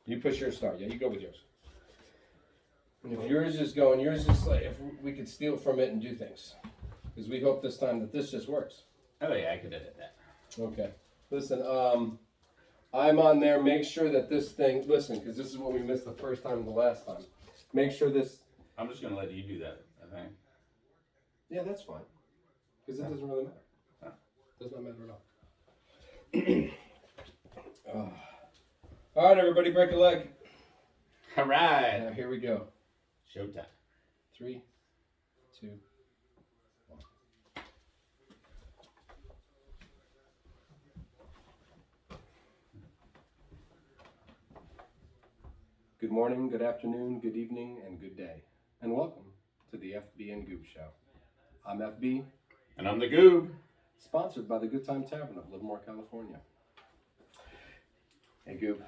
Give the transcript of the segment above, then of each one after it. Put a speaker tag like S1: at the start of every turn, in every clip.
S1: You push your start. Yeah, you go with yours. And if yours is going, yours is like if we could steal from it and do things, because we hope this time that this just works.
S2: Oh yeah, I could edit that.
S1: Okay. Listen, I'm on there. Make sure that this thing. Listen, because this is what we missed the first time and the last time. Make sure this.
S2: I'm just gonna let you do that. I think.
S1: Yeah, that's fine. Because it doesn't really matter. It does not matter at all. All right, everybody, break a leg.
S2: All right.
S1: Now here we go.
S2: Showtime.
S1: 3, 2, 1. Good morning, good afternoon, good evening, and good day. And welcome to the FB and Goob Show. I'm FB.
S2: And I'm the Goob.
S1: Sponsored by the Good Time Tavern of Livermore, California. Hey, Goob.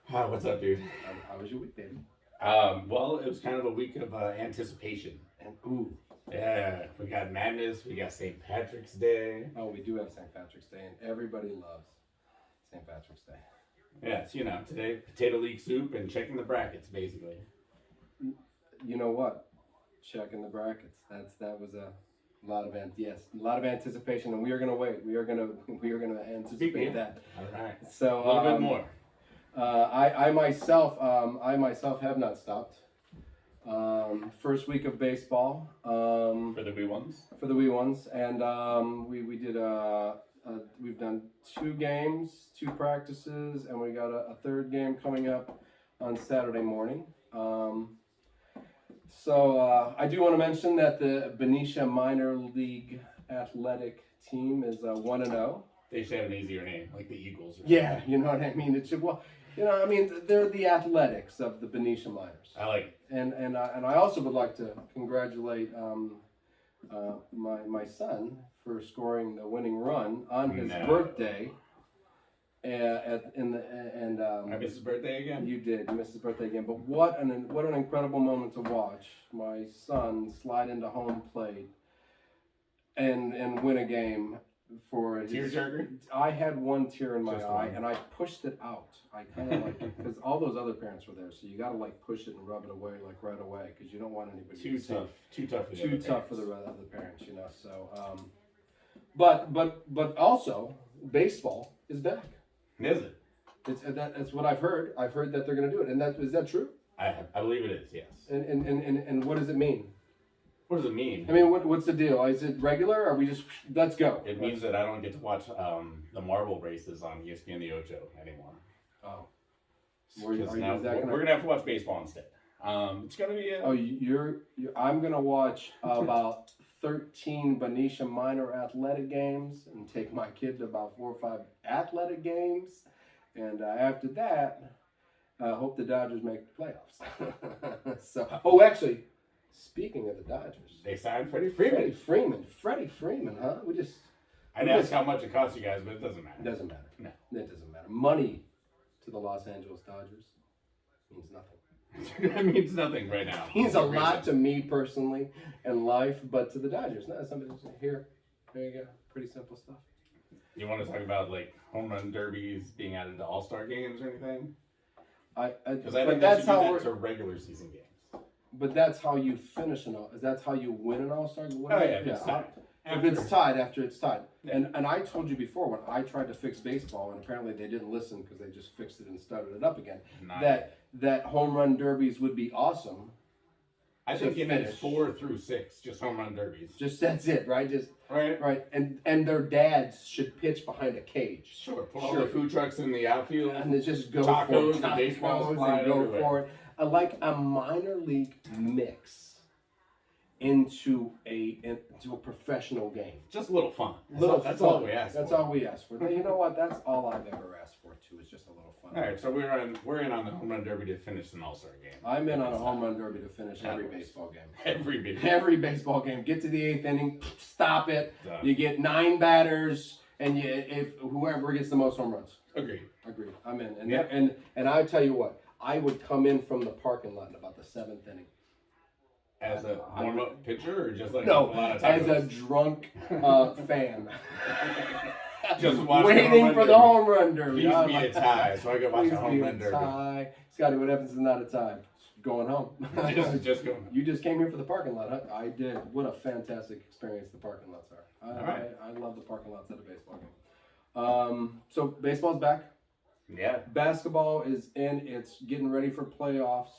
S2: Hi, what's up, dude?
S1: How was your week, baby?
S2: Well, it was kind of a week of anticipation.
S1: And ooh.
S2: Yeah, we got Madness, we got St. Patrick's Day.
S1: Oh, we do have St. Patrick's Day, and everybody loves St. Patrick's Day.
S2: Yeah, so, today, potato leek soup and checking the brackets, basically.
S1: You know what? Checking the brackets. That was a lot of anticipation, and we are gonna wait. We are gonna anticipate that.
S2: All right.
S1: So
S2: a little bit more.
S1: I myself have not stopped. First week of baseball.
S2: For the wee ones.
S1: For the wee ones, and we did we've done 2 games, 2 practices, and we got a third game coming up on Saturday morning. So I do want to mention that the Benicia Minor League Athletic team is 1-0.
S2: They should have an easier name, like the Eagles.
S1: Yeah, you know what I mean. It should they're the Athletics of the Benicia Miners.
S2: I like it.
S1: And I also would like to congratulate my son for scoring the winning run on his birthday.
S2: I missed his birthday again.
S1: You did. You missed his birthday again. But what an incredible moment to watch my son slide into home plate and win a game for his.
S2: Tearjerker?
S1: I had one tear in my
S2: Just
S1: eye,
S2: one.
S1: and I pushed it out. I kind of because all those other parents were there, so you got to push it and rub it away right away because you don't want anybody
S2: Too tough for the
S1: other parents, So, but also baseball is back.
S2: Is it?
S1: That's what I've heard. I've heard that they're going to do it, and is that true?
S2: I believe it is. Yes.
S1: And what does it mean?
S2: What does it mean?
S1: I mean, what's the deal? Is it regular? Or are we just let's go?
S2: It means that I don't get to watch the marble races on ESPN the Ocho anymore.
S1: Oh,
S2: because now we're gonna have to watch baseball instead. It's gonna be.
S1: I'm gonna watch about 13 Benicia Minor athletic games and take my kid to about 4 or 5 athletic games, and after that, hope the Dodgers make the playoffs. So, actually. Speaking of the Dodgers,
S2: they signed Freddie Freeman.
S1: Freddie Freeman, huh?
S2: I'd ask how much it costs you guys, but it doesn't matter.
S1: It doesn't matter.
S2: No.
S1: It doesn't matter. Money to the Los Angeles Dodgers means nothing.
S2: That means nothing right now.
S1: It means a lot to me personally in life, but to the Dodgers, no, somebody's here. There you go. Pretty simple stuff.
S2: You want to talk about home run derbies being added to All-Star games or anything? Because I think that's how we're to regular season games.
S1: But that's how you finish that's how you win an All-Star game.
S2: If it's tied.
S1: If it's tied, after it's tied. Yeah. And I told you before, when I tried to fix baseball, and apparently they didn't listen because they just fixed it and started it up again, that home run derbies would be awesome.
S2: I think you need 4 through 6, just home run derbies.
S1: Just that's it, right? Right. And their dads should pitch behind a cage.
S2: Sure. Put all the food trucks in the outfield.
S1: And they just go
S2: tacos
S1: for
S2: and baseballs
S1: and go for it. Like a minor league mix into a professional game.
S2: Just a little fun. That's all we ask for.
S1: That's all we ask for. You know what? That's all I've ever asked for too. Is just a little fun.
S2: All right, so we're in on the home run derby to finish an All-Star game.
S1: I'm in on a home run derby to finish every baseball game.
S2: Every
S1: baseball game. Get to the 8th inning, stop it.
S2: Done.
S1: You get 9 batters, and if whoever gets the most home runs.
S2: Agreed.
S1: I'm in. And I tell you what. I would come in from the parking lot in about the 7th inning.
S2: As a warm-up pitcher or just a lot of
S1: as a drunk fan.
S2: Just
S1: waiting for the home run derby.
S2: Please be a tie, so I go watch a home run derby.
S1: Tie. Scotty, what happens is not a tie? Going home.
S2: just going home.
S1: You just came here for the parking lot, huh? I did. What a fantastic experience the parking lots are. I love the parking lots at a baseball game. So baseball's back.
S2: Yeah.
S1: Basketball is in. It's getting ready for playoffs.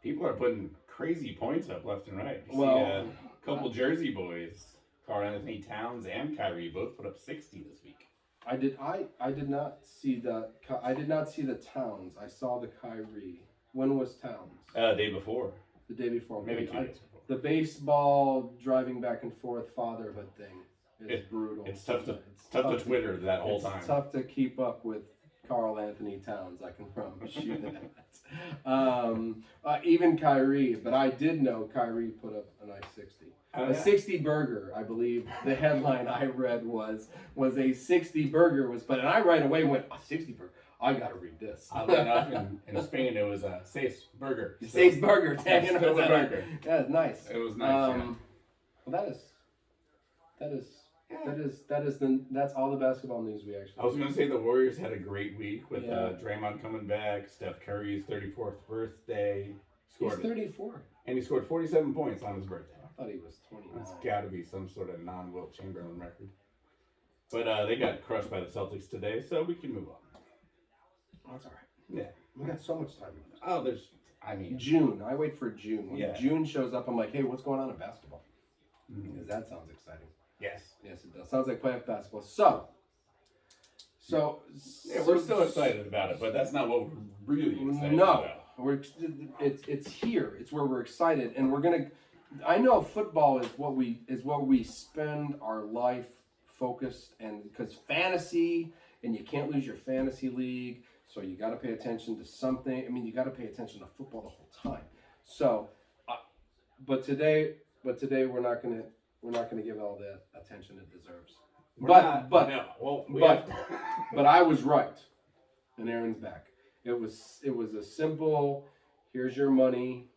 S2: People are putting crazy points up left and right. You
S1: Well,
S2: see a couple Jersey boys, Karl-Anthony Towns and Kyrie, both put up 60 this week.
S1: I did not see the Towns. I saw the Kyrie. When was Towns?
S2: Day before.
S1: The day before.
S2: Maybe 2 days before.
S1: The baseball driving back and forth fatherhood thing is brutal.
S2: It's tough to Twitter that whole time.
S1: It's tough to keep up with Karl-Anthony Towns. I can promise you that. Even Kyrie, but I did know Kyrie put up a nice 60. A 60 burger, I believe. The headline I read was a 60 burger and I right away went, a 60 burger. I gotta read this.
S2: Oddly enough, in Spain it was a seis burger.
S1: Seis burger.
S2: Still a burger.
S1: Yeah, nice.
S2: It was nice.
S1: Well, that's all the basketball news we actually.
S2: I was gonna say the Warriors had a great week with Draymond coming back, Steph Curry's 34th birthday.
S1: He's 34.
S2: And he scored 47 points on his birthday.
S1: I thought he was 29.
S2: That's got to be some sort of non-Wilt Chamberlain record. But they got crushed by the Celtics today, so we can move on.
S1: Oh, that's all right.
S2: Yeah.
S1: We got so much time.
S2: Oh,
S1: June. I wait for June. When
S2: Yeah.
S1: June shows up, I'm like, hey, what's going on in basketball? Because that sounds exciting.
S2: Yes.
S1: Yes, it does. Sounds like playoff basketball. So
S2: yeah, we're still excited about it, but that's not what we're really excited about.
S1: It's here. It's where we're excited, and we're gonna. I know football is what we spend our life focused, and because fantasy, and you can't lose your fantasy league, so you got to pay attention to something. I mean, you got to pay attention to football the whole time. So, but today we're not gonna give all the attention it deserves. But I was right, and Aaron's back. It was a simple, here's your money,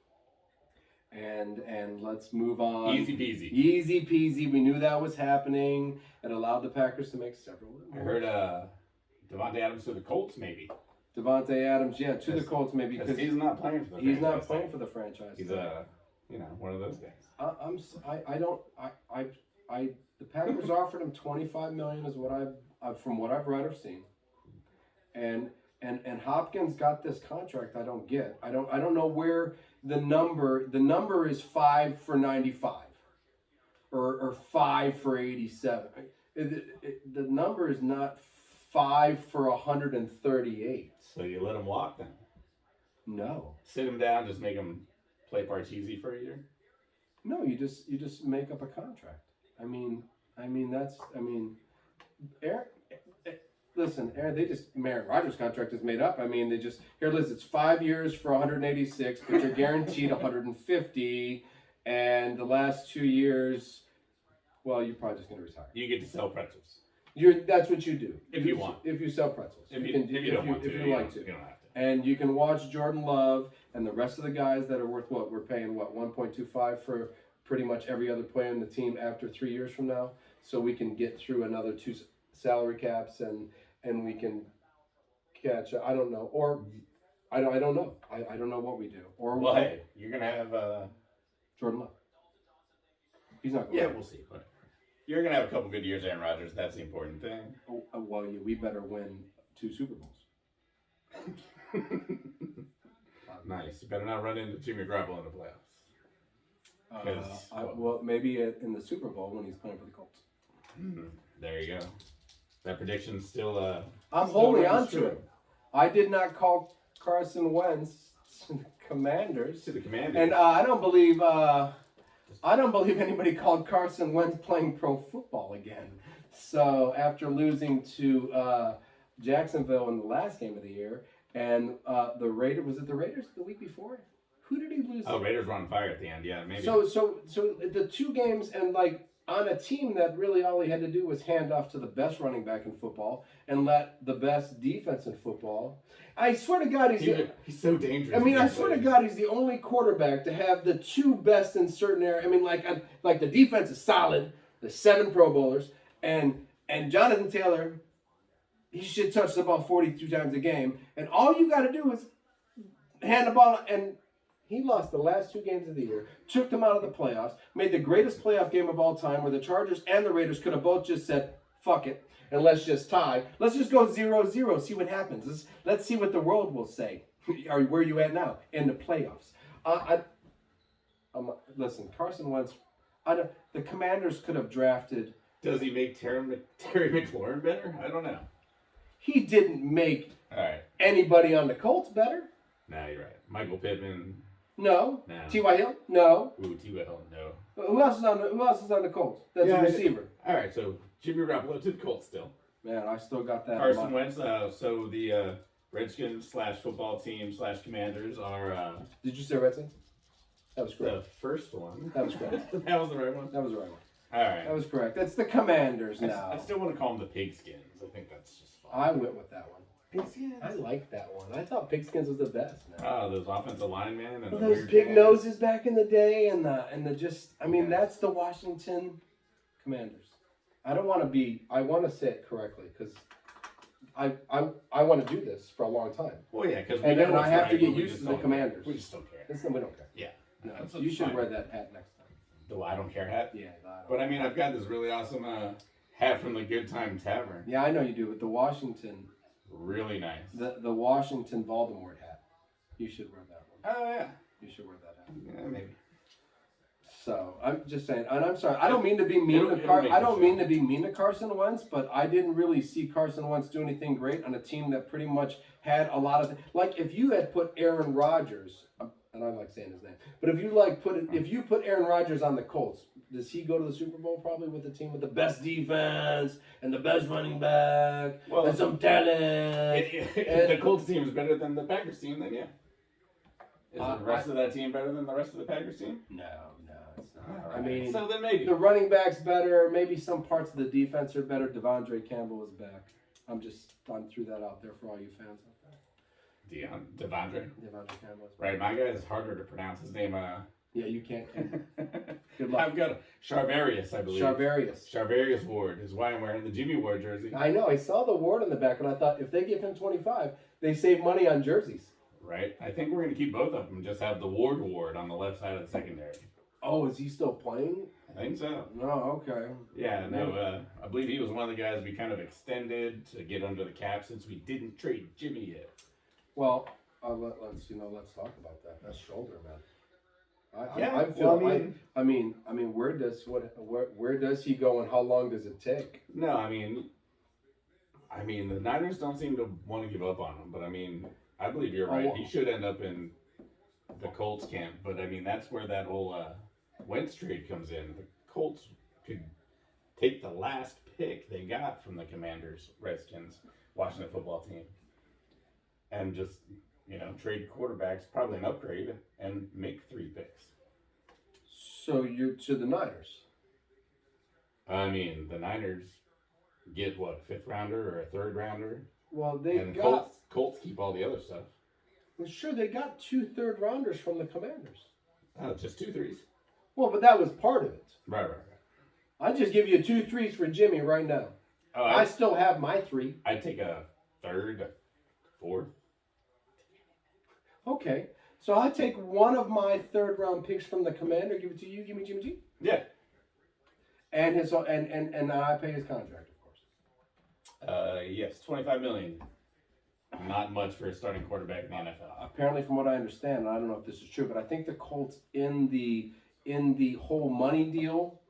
S1: and let's move on.
S2: Easy peasy.
S1: Easy peasy. We knew that was happening. It allowed the Packers to make several.
S2: I heard Devontae Adams to the Colts, maybe.
S1: Devontae Adams, to the Colts, maybe
S2: because he's not playing for the franchise.
S1: He's not playing for the franchise.
S2: He's one of those guys.
S1: The Packers offered him $25 million is what from what I've read or seen, and Hopkins got this contract I don't get. I don't know where the number is 5 for 95 or 5 for 87. The number is not 5 for 138.
S2: So you let him walk then?
S1: No. Sit
S2: him down, just make him play Parcheesi for a year?
S1: No, you just make up a contract. Aaron, listen, Aaron, Aaron Rodgers' contract is made up. It's 5 years for 186, but you're guaranteed 150, and the last 2 years, well, you're probably just going to retire.
S2: You get to sell pretzels.
S1: That's what you do.
S2: If you want.
S1: If you sell pretzels.
S2: If you don't want to.
S1: If you like to.
S2: You don't have to.
S1: And you can watch Jordan Love and the rest of the guys that are worth what? We're paying, 1.25 for pretty much every other player in the team after 3 years from now. So we can get through another 2 salary caps and we can catch, I don't know. Or, I don't know. I don't know what we do. Or
S2: hey, you're going to have
S1: Jordan Love. He's not going
S2: to. Yeah, we'll see. But you're going to have a couple good years, Aaron Rodgers. That's the important thing.
S1: We better win 2 Super Bowls.
S2: Nice. You better not run into Jimmy Garoppolo in the playoffs.
S1: Maybe in the Super Bowl when he's playing for the Colts.
S2: There you go. That prediction's still.
S1: I'm holding on to it. I did not call Carson Wentz to the Commanders. And I don't believe anybody called Carson Wentz playing pro football again. So after losing to Jacksonville in the last game of the year, and the Raiders, was it the Raiders the week before? Who did he lose?
S2: Oh, Raiders were on fire at the end. Yeah, maybe.
S1: So the 2 games, and on a team that really all he had to do was hand off to the best running back in football and let the best defense in football. I swear to God,
S2: he's so dangerous.
S1: I swear to God, he's the only quarterback to have the 2 best in certain areas. Like the defense is solid. The 7 Pro Bowlers and Jonathan Taylor he should touch the ball 42 times a game. And all you got to do is hand the ball. And he lost the last 2 games of the year, took them out of the playoffs, made the greatest playoff game of all time where the Chargers and the Raiders could have both just said, fuck it, and let's just tie. Let's just go 0-0, see what happens. Let's see what the world will say. Where are you at now? In the playoffs. Listen, Carson Wentz, the Commanders could have drafted.
S2: Does he make Terry McLaurin better? I don't know.
S1: He didn't make anybody on the Colts better.
S2: Nah, you're right. Michael Pittman.
S1: No. T.Y. Hill? No.
S2: Ooh, T.Y. Hill, no.
S1: Who else is on the Colts? That's a receiver.
S2: All right, so Jimmy Garoppolo to the Colts still.
S1: Man, I still got that.
S2: Carson Wentz. So the Redskins / football team / Commanders are.
S1: Did you say Redskins? That was correct.
S2: The first one.
S1: That was correct.
S2: That was the right one?
S1: That was the right one.
S2: All right.
S1: That was correct. That's the Commanders now.
S2: I still want to call them the Pigskins. I think that's just fun.
S1: I went with that one.
S2: Pigskins?
S1: I like that one. I thought Pigskins was the best.
S2: Those offensive linemen and
S1: those big noses back in the day and the just, I mean, that's the Washington Commanders. I want to say it correctly because I want to do this for a long time.
S2: Well, yeah, because
S1: and then I have to get used to the Commanders.
S2: We just don't care.
S1: Listen, we don't care.
S2: Yeah.
S1: No, you should wear that hat next time.
S2: The I don't care hat?
S1: Yeah.
S2: But I mean, I've got this really awesome hat from the Good Time Tavern.
S1: Yeah, I know you do, but the Washington.
S2: Really nice.
S1: The Washington Voldemort hat. You should wear that one.
S2: Oh, yeah.
S1: You should wear that hat.
S2: Yeah, maybe.
S1: So I'm just saying, and I'm sorry. I don't mean to be mean to Carson. I don't mean to be mean to Carson Wentz, but I didn't really see Carson Wentz do anything great on a team that pretty much had a lot of like. If you had put Aaron Rodgers, and I like saying his name, but if you put Aaron Rodgers on the Colts, does he go to the Super Bowl probably with the team with the best defense and the best running back and some talent?
S2: If the Colts team is better than the Packers team, then yeah. Is the rest of that team better than the rest of the Packers team?
S1: No, it's not.
S2: Right.
S1: I mean,
S2: so then maybe
S1: the running back's better. Maybe some parts of the defense are better. Devondre Campbell is back. I threw that out there for all you fans out there.
S2: Devondre
S1: Campbell.
S2: Right, my guy is harder to pronounce. His name.
S1: Yeah, you can't. Good luck.
S2: I've got Charvarius, I believe. Charvarius Ward is why I'm wearing the Jimmy Ward jersey.
S1: I know. I saw the Ward on the back, and I thought if they give him 25, they save money on jerseys.
S2: Right. I think we're going to keep both of them and just have the Ward on the left side of the secondary.
S1: Oh, is he still playing?
S2: I think so.
S1: No, okay.
S2: Yeah, no, I believe he was one of the guys we kind of extended to get under the cap since we didn't trade Jimmy yet.
S1: Well, let's talk about that. That's shoulder, man. I mean, where does he go and how long does it take?
S2: No, I mean, the Niners don't seem to want to give up on him, but I mean, I believe you're right. He should end up in the Colts camp, but I mean, that's where that whole Wentz trade comes in. The Colts could take the last pick they got from the Commanders, Redskins, Washington football team, and just, trade quarterbacks, probably an upgrade, and make 3 picks.
S1: So you're to the Niners?
S2: I mean, the Niners get what, a 5th rounder or a 3rd rounder?
S1: Well,
S2: Colts keep all the other stuff.
S1: Well, sure, they got 2 3rd rounders from the Commanders.
S2: Oh, just 2 3s?
S1: Well, but that was part of it.
S2: Right.
S1: I just give you 2 3s for Jimmy right now. Oh, I still have my 3.
S2: I'd take a 3rd, 4th.
S1: Okay, so I take one of my 3rd round picks from the Commander, give it to you, give me Jimmy G.
S2: Yeah.
S1: And his and I pay his contract, of course.
S2: Yes, $25 million. Not much for a starting quarterback in the NFL.
S1: Apparently, from what I understand, and I don't know if this is true, but I think the Colts in the whole money deal,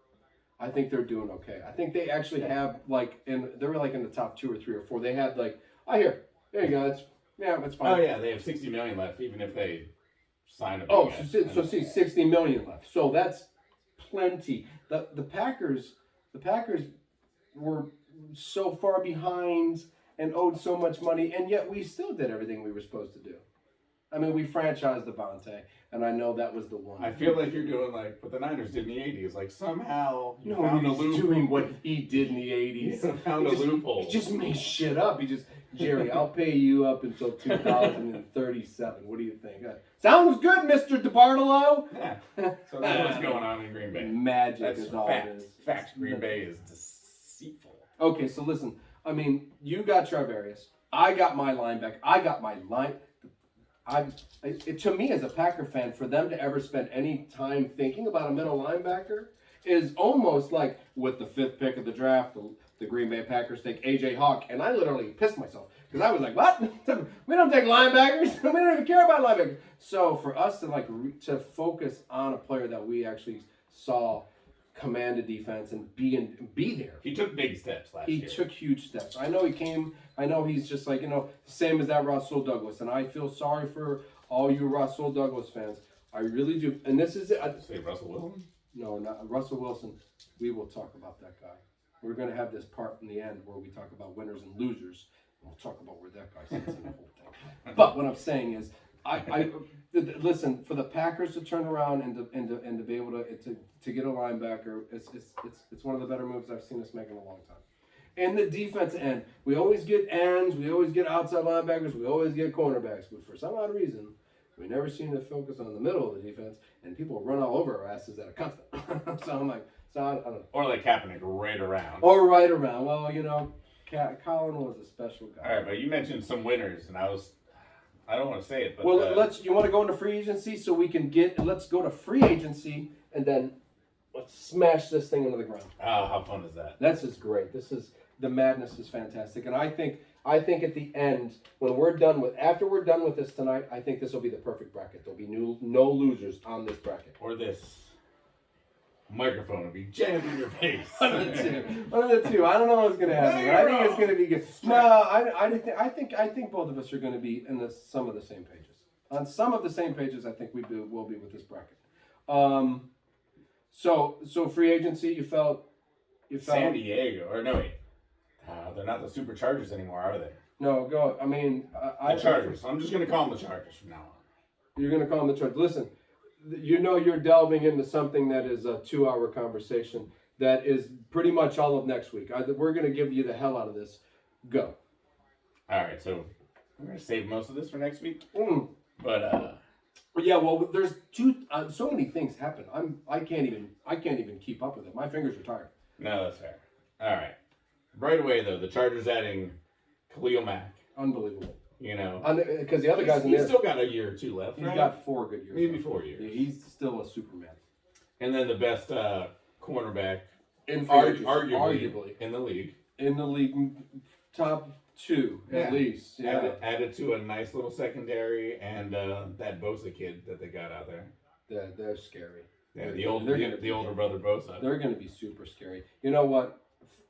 S1: I think they're doing okay. I think they actually have they're like in the top 2 or 3 or 4. They have there you go. That's fine.
S2: Oh yeah, they have $60 million left, even if they sign a.
S1: So 60 million left. So that's plenty. The Packers were so far behind and owed so much money, and yet we still did everything we were supposed to do. I mean, we franchised Devontae, and I know that was the one.
S2: I feel like you're doing what the Niners did in the 80s. Like, somehow you found a loophole.
S1: Doing what he did in the 80s.
S2: You found a loophole.
S1: He just made shit up. Jerry, I'll pay you up until 2037. What do you think? Sounds good, Mr. DeBartolo.
S2: Yeah. So that's what's going on in Green Bay.
S1: Magic is all it is.
S2: Fact. Green Bay is deceitful.
S1: Okay, so listen. I mean, you got Charvarius. I got my linebacker. I got my line. To me, as a Packer fan, for them to ever spend any time thinking about a middle linebacker is almost like with the 5th pick of the draft, the Green Bay Packers take A.J. Hawk, and I literally pissed myself because I was like, "What? We don't take linebackers. We don't even care about linebackers." So for us to to focus on a player that we actually saw command a defense and be there.
S2: He took big steps last year.
S1: He took huge steps. I know he came. I know he's just like, same as that Russell Douglas. And I feel sorry for all you Russell Douglas fans. I really do. And this is it.
S2: Say Russell Wilson?
S1: No, not Russell Wilson. We will talk about that guy. We're going to have this part in the end where we talk about winners and losers. We'll talk about where that guy sits in the whole thing. But what I'm saying is, listen, for the Packers to turn around and to be able to get a linebacker, it's one of the better moves I've seen us make in a long time. In the defense end, we always get ends, we always get outside linebackers, we always get cornerbacks, but for some odd reason, we never seem to focus on the middle of the defense, and people run all over our asses at a constant. So I'm like, I don't know.
S2: Or like Kaepernick right around.
S1: Or right around. Well, Colin was a special guy.
S2: All right, but you mentioned some winners, and I don't want to say it, but
S1: you want to go into free agency so we can let's go to free agency and then let's smash this thing into the ground.
S2: Oh, how fun is that?
S1: This is great. The madness is fantastic. And I think at the end, after we're done with this tonight, I think this will be the perfect bracket. There'll be no losers on this bracket.
S2: Or this microphone will be jammed in your face.
S1: One of the two. I don't know what's going to happen. But I think it's going to be good. No, I think both of us are going to be in some of the same pages. On some of the same pages, I think we'll be with this bracket. So free agency, you felt
S2: San Diego, or no wait, they're not the Superchargers anymore, are they?
S1: No, go. I mean,
S2: the Chargers. I'm just going to call them the Chargers from now on.
S1: You're going to call them the Chargers. Listen, you're delving into something that is a 2-hour conversation that is pretty much all of next week. We're going to give you the hell out of this. Go.
S2: All right, so we're going to save most of this for next week. But
S1: yeah, well, there's so many things happen. I can't even keep up with it. My fingers are tired.
S2: No, that's fair. All right. Right away though, the Chargers adding Khalil Mack.
S1: Unbelievable.
S2: Because
S1: the other guys in there,
S2: he's still got a year or two left.
S1: He's got 4 good years.
S2: Maybe 4 years.
S1: Yeah, he's still a Superman.
S2: And then the best cornerback,
S1: arguably
S2: in the league.
S1: In the league, top 2 at least. Yeah.
S2: Added to a nice little secondary, and that Bosa kid that they got out there.
S1: Yeah, they're scary.
S2: Yeah, the older brother Bosa.
S1: They're going to be super scary. You know what?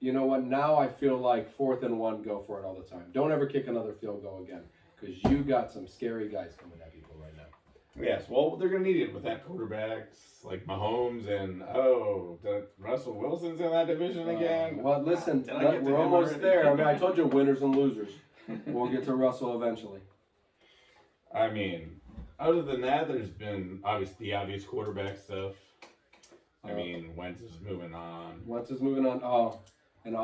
S1: Now I feel like 4th and 1, go for it all the time. Don't ever kick another field goal again, because you got some scary guys coming at people right now.
S2: Yes, well, they're going to need it with that quarterbacks like Mahomes and Russell Wilson's in that division again.
S1: Well, listen, we're almost there. I mean, I told you winners and losers. We'll get to Russell eventually.
S2: I mean, other than that, there's been the obvious quarterback stuff. I mean, Wentz is moving on. Oh, and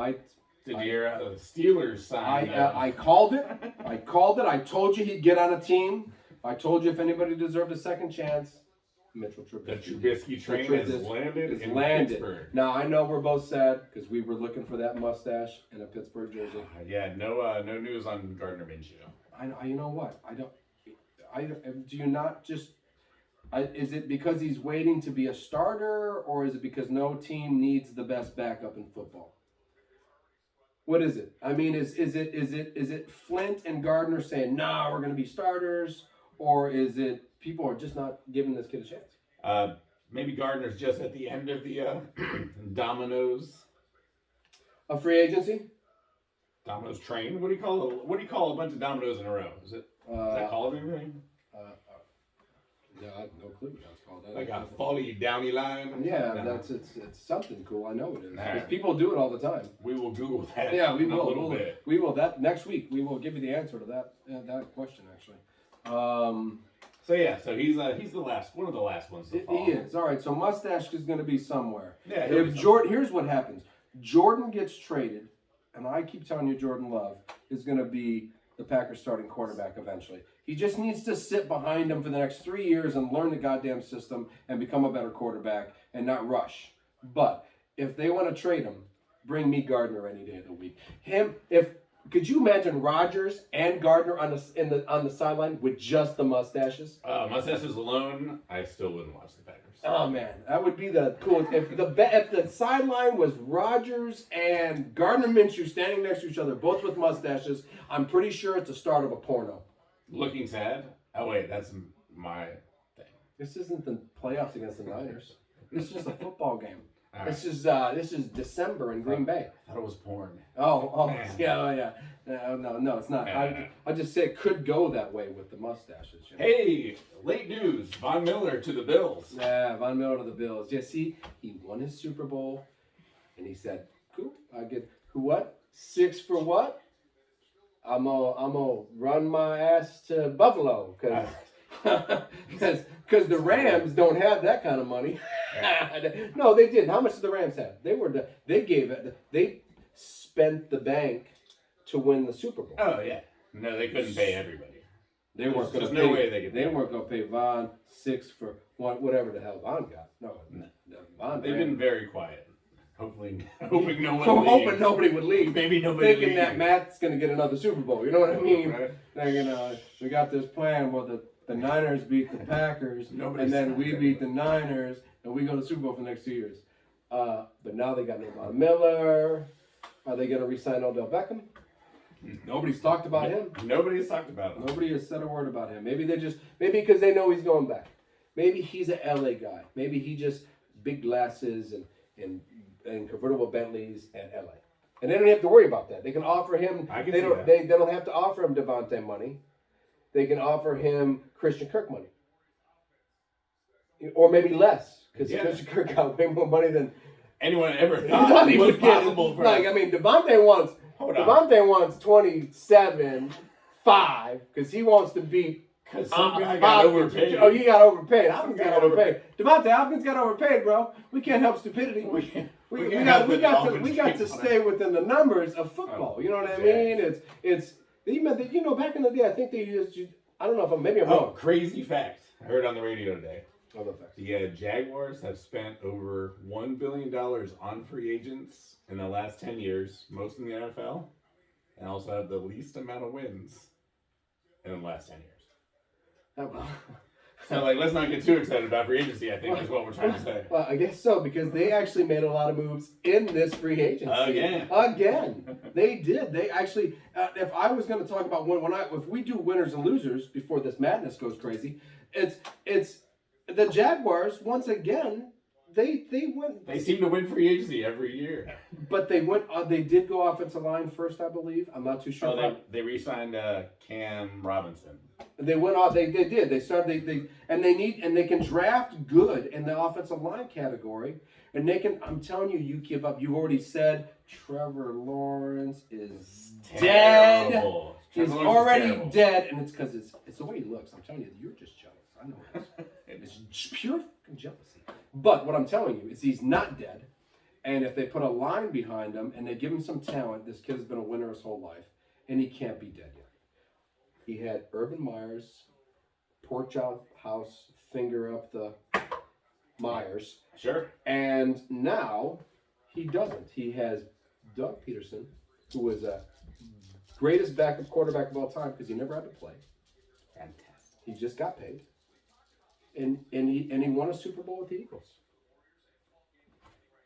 S2: did you hear the Steelers signed?
S1: I called it. I told you he'd get on a team. I told you if anybody deserved a second chance, Mitchell Trubisky.
S2: The Trubisky train has landed in Pittsburgh.
S1: Now, I know we're both sad because we were looking for that mustache in a Pittsburgh jersey.
S2: Yeah, no news on Gardner Minshew.
S1: You know what? Do you not just... is it because he's waiting to be a starter, or is it because no team needs the best backup in football? What is it? I mean, is it Flint and Gardner saying, "Nah, we're going to be starters," or is it people are just not giving this kid a chance?
S2: Maybe Gardner's just at the end of the dominoes.
S1: A free agency?
S2: Dominoes train? What do you call a bunch of dominoes in a row? Is that called anything?
S1: Yeah, I have no clue what that's called.
S2: Like a folly downy line?
S1: Yeah, no. It's something cool. I know it is. Right. People do it all the time.
S2: We will Google that.
S1: Yeah, we will.
S2: A little bit.
S1: We will. That next week we will give you the answer to that question actually.
S2: So he's the last one of the last ones to fall.
S1: He is. All right. So mustache is going to be somewhere.
S2: Yeah.
S1: If Jordan, here's what happens. Jordan gets traded, and I keep telling you, Jordan Love is going to be the Packers starting quarterback eventually. He just needs to sit behind him for the next 3 years and learn the goddamn system and become a better quarterback and not rush. But if they want to trade him, bring me Gardner any day of the week. Could you imagine Rodgers and Gardner on the sideline with just the mustaches?
S2: Mustaches alone, I still wouldn't watch the Packers.
S1: Oh man, that would be the coolest. If the sideline was Rodgers and Gardner Minshew standing next to each other, both with mustaches, I'm pretty sure it's the start of a porno.
S2: Looking sad? Oh wait, that's my thing.
S1: This isn't the playoffs against the Niners. This is just a football game.
S2: Right.
S1: This is December in Green Bay.
S2: I thought it was porn.
S1: Oh,
S2: Man.
S1: yeah. No, it's not. I just say it could go that way with the mustaches. You know?
S2: Hey, late news. Von Miller to the Bills.
S1: Yeah, Von Miller to the Bills. Yeah, see, he won his Super Bowl, and he said, "Cool, I get what? 6 for what? I'm gonna run my ass to Buffalo because the Rams don't have that kind of money." No, they didn't. How much did the Rams have? They spent the bank to win the Super Bowl.
S2: Oh yeah. No, they couldn't pay everybody.
S1: They weren't going to pay.
S2: No way they could.
S1: They weren't going to pay Von 6 for whatever the hell Von got. No. Von.
S2: They've been very quiet. Hoping no one.
S1: Hoping nobody would leave.
S2: Maybe nobody.
S1: Thinking that Matt's going to get another Super Bowl. You know what I mean?
S2: Right.
S1: They're we got this plan where the Niners beat the Packers, and then we beat the Niners, and we go to the Super Bowl for the next 2 years. But now they got no Von Miller. Are they going to re-sign Odell Beckham? Nobody's talked about him.
S2: Nobody's talked about him.
S1: Nobody has said a word about him. Maybe because they know he's going back. Maybe he's an LA guy. Maybe he just big glasses and convertible Bentleys and LA. And they don't have to worry about that. They can offer him. They don't have to offer him Devontae money. They can offer him Christian Kirk money, or maybe less, because Christian Kirk got way more money than
S2: anyone ever thought
S1: he
S2: was
S1: would get.
S2: possible.
S1: Devontae wants 27.5 because he wants to beat.
S2: Because some guy got overpaid.
S1: Oh, he got overpaid. Hopkins got overpaid. Devontae Hopkins got overpaid, bro. We can't help stupidity. We got to stay within the numbers of football. You know what I mean? It's back in the day, I think they used. I don't know if maybe I'm wrong.
S2: Crazy fact! I heard on the radio today.
S1: Other facts.
S2: The Jaguars have spent over $1 billion on free agents in the last 10 years, most in the NFL, and also have the least amount of wins in the last 10 years.
S1: Oh, well.
S2: So, let's not get too excited about free agency, I think, is what we're trying to say.
S1: Well, I guess so, because they actually made a lot of moves in this free agency. Again. They did. They actually, if I was going to talk about if we do winners and losers before this madness goes crazy, it's the Jaguars, once again, they went.
S2: They seem to win free agency every year.
S1: But they went. They did go offensive line first, I believe. I'm not too sure.
S2: They re-signed Cam Robinson.
S1: They went off. They did. They started. They can draft good in the offensive line category, and they can. I'm telling you, you give up. You've already said Trevor Lawrence is dead. He's already dead, and it's because it's the way he looks. I'm telling you, you're just jealous. I know it's pure jealousy. But what I'm telling you is he's not dead, and if they put a line behind him and they give him some talent, this kid's been a winner his whole life, and he can't be dead yet. He had Urban Meyer's pork chop house finger up the Myers.
S2: Sure. And
S1: now he doesn't. He has Doug Peterson, who was a greatest backup quarterback of all time because he never had to play.
S2: Fantastic.
S1: He just got paid. And he won a Super Bowl with the Eagles.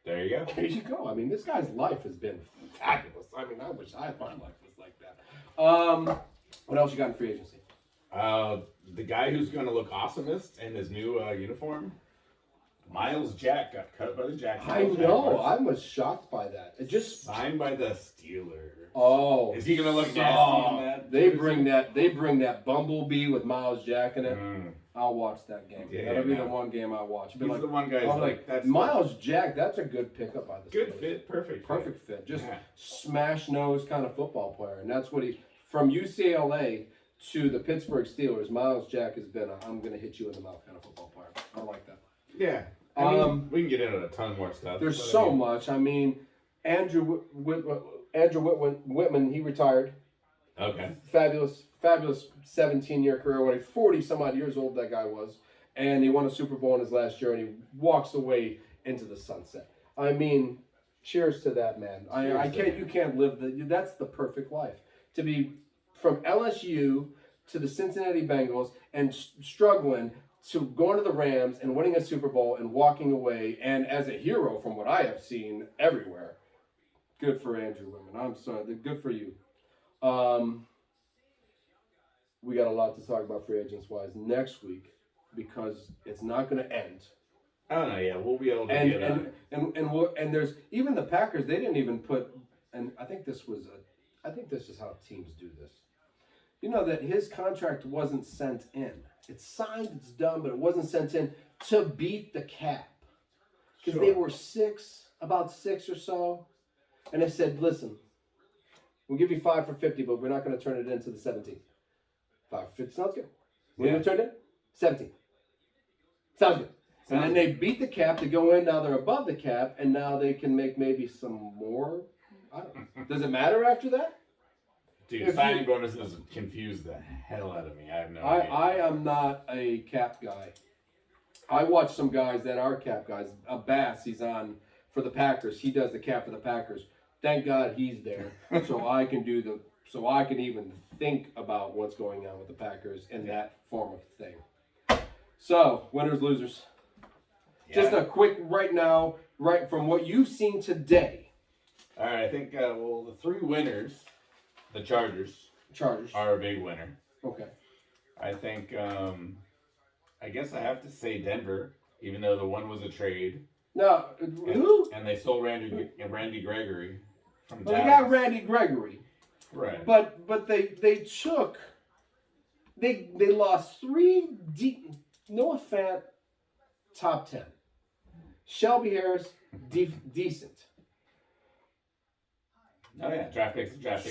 S2: There you go.
S1: There you go. I mean, this guy's life has been fabulous. I mean, I wish my life was like that. What else you got in free agency?
S2: The guy who's going to look awesomest in his new uniform, Miles Jack, got cut by the Jacksonville
S1: I know. I was shocked by that. It just
S2: signed by the Steelers.
S1: Oh,
S2: is he going to look nasty in that?
S1: They bring that bumblebee with Miles Jack in it. I'll watch that game.
S2: Yeah,
S1: that'll be the one game I watch.
S2: He's the one guy.
S1: That's Miles Jack. That's a good pickup by the
S2: good
S1: Steelers.
S2: Fit, perfect
S1: fit. Just smash nose kind of football player, and that's what he from UCLA to the Pittsburgh Steelers. Miles Jack has been I'm going to hit you in the mouth kind of football player. I like that.
S2: Yeah. I mean, we can get into a ton more stuff.
S1: There's so much. I mean, Andrew Whitman, he retired.
S2: Okay.
S1: Fabulous 17-year career. When he 40 some odd years old, that guy was, and he won a Super Bowl in his last year, and he walks away into the sunset. I mean, Cheers to that, man. I can't. You can't live that's the perfect life. To be from LSU to the Cincinnati Bengals and struggling to going to the Rams and winning a Super Bowl and walking away, and as a hero from what I have seen everywhere. Good for Andrew Women. I'm sorry. Good for you. We got a lot to talk about free agents wise next week because it's not going to end.
S2: Oh no, yeah, we'll be able to
S1: and there's even the Packers. They didn't even put, and I think this is how teams do this. You know that his contract wasn't sent in. It's signed, it's done, but it wasn't sent in to beat the cap because they were about six or so, and they said, "Listen, we'll give you 5 for 50, but we're not going to turn it into the 17th. 5 for 50 sounds good. We're going to turn it in 17. Sounds good." And then they beat the cap to go in. Now they're above the cap, and now they can make maybe some more. I don't know. Does it matter after that?
S2: Dude, signing bonuses confuse the hell out of me. I have no idea.
S1: I am not a cap guy. I watch some guys that are cap guys. Bass, he's on for the Packers. He does the cap for the Packers. Thank God he's there, so I can even think about what's going on with the Packers in that form of thing. So, winners, losers. Yeah. Just a quick right now, right from what you've seen today.
S2: All right, I think, the three winners, the Chargers are a big winner.
S1: Okay.
S2: I think, I guess I have to say Denver, even though the one was a trade.
S1: No, who?
S2: And they sold Randy Gregory from
S1: Dallas. They got Randy Gregory.
S2: Right.
S1: But they lost 3 deep, Noah Fant, top 10. Shelby Harris, decent.
S2: Oh yeah, draft pick.
S1: Draft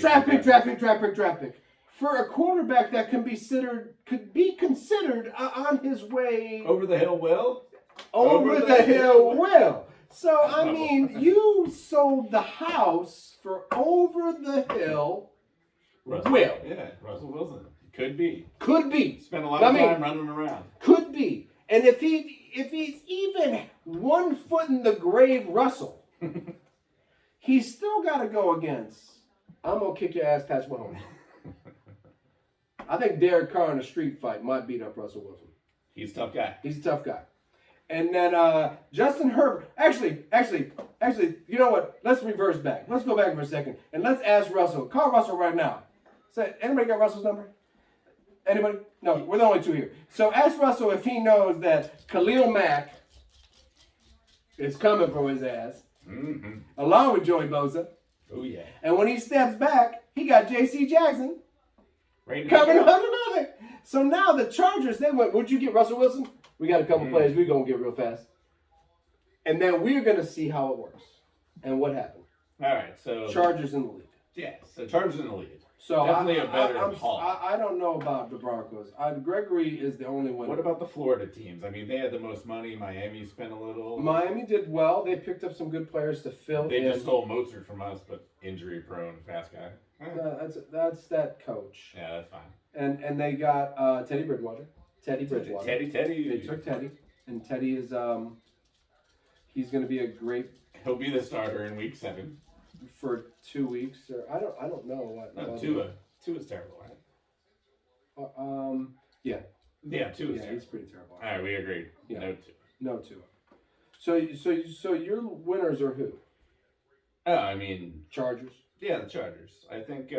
S1: pick. For a quarterback that could be considered on his way
S2: over the hill, Will.
S1: Over the hill, Will. So I mean, you sold the house for over the hill, Will.
S2: Yeah, Russell Wilson. Could be. Spent a lot of time running around.
S1: Could be. And if he's even 1 foot in the grave, Russell, he's still got to go against. I'm gonna kick your ass, Patrick Mahomes. I think Derek Carr in a street fight might beat up Russell Wilson.
S2: He's a tough guy.
S1: And then Justin Herbert. Actually, you know what? Let's reverse back. Let's go back for a second and let's ask Russell. Call Russell right now. Say, anybody got Russell's number? Anybody? No, we're the only two here. So ask Russell if he knows that Khalil Mack is coming for his ass, along with Joey Bosa.
S2: Oh yeah.
S1: And when he steps back, he got J.C. Jackson coming on another. So now the Chargers, they went, would you get Russell Wilson? We got a couple plays we're going to get real fast. And then we're going to see how it works. And what happened.
S2: All right, so
S1: Chargers in the lead.
S2: Yeah, so Chargers in the lead.
S1: So
S2: definitely a better haul.
S1: I don't know about the Broncos. Gregory is the only winner.
S2: What about the Florida teams? I mean, they had the most money. Miami spent a little.
S1: Miami did well. They picked up some good players to fill.
S2: They just stole Mozart from us, but injury prone, fast guy.
S1: That's that coach.
S2: Yeah, that's fine.
S1: And they got Teddy Bridgewater.
S2: Teddy.
S1: They took Teddy, and Teddy is he's going to be a great.
S2: He'll be the starter in week 7.
S1: For 2 weeks, or I don't know what.
S2: No, Tua is terrible, right?
S1: Yeah.
S2: Yeah, Tua is terrible.
S1: He's pretty terrible.
S2: All right, we agree.
S1: Yeah. No Tua. So your winners are who?
S2: I mean
S1: Chargers.
S2: Yeah, the Chargers. I think. Do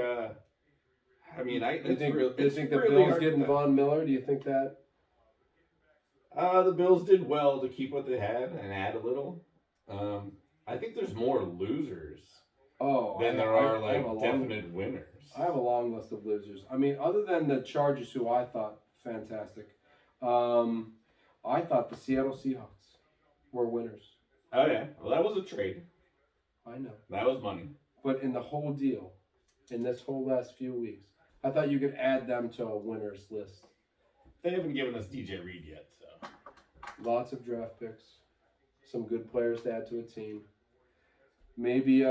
S2: you think
S1: the Bills getting Von Miller? Do you think that?
S2: The Bills did well to keep what they had and add a little. I think there's more losers. Then there are definite winners.
S1: I have a long list of losers. I mean, other than the Chargers, who I thought fantastic, I thought the Seattle Seahawks were winners.
S2: Oh yeah, well that was a trade.
S1: I know
S2: that was money.
S1: But in the whole deal, in this whole last few weeks, I thought you could add them to a winners list.
S2: They haven't given us DJ Reed yet, so
S1: lots of draft picks, some good players to add to a team. Maybe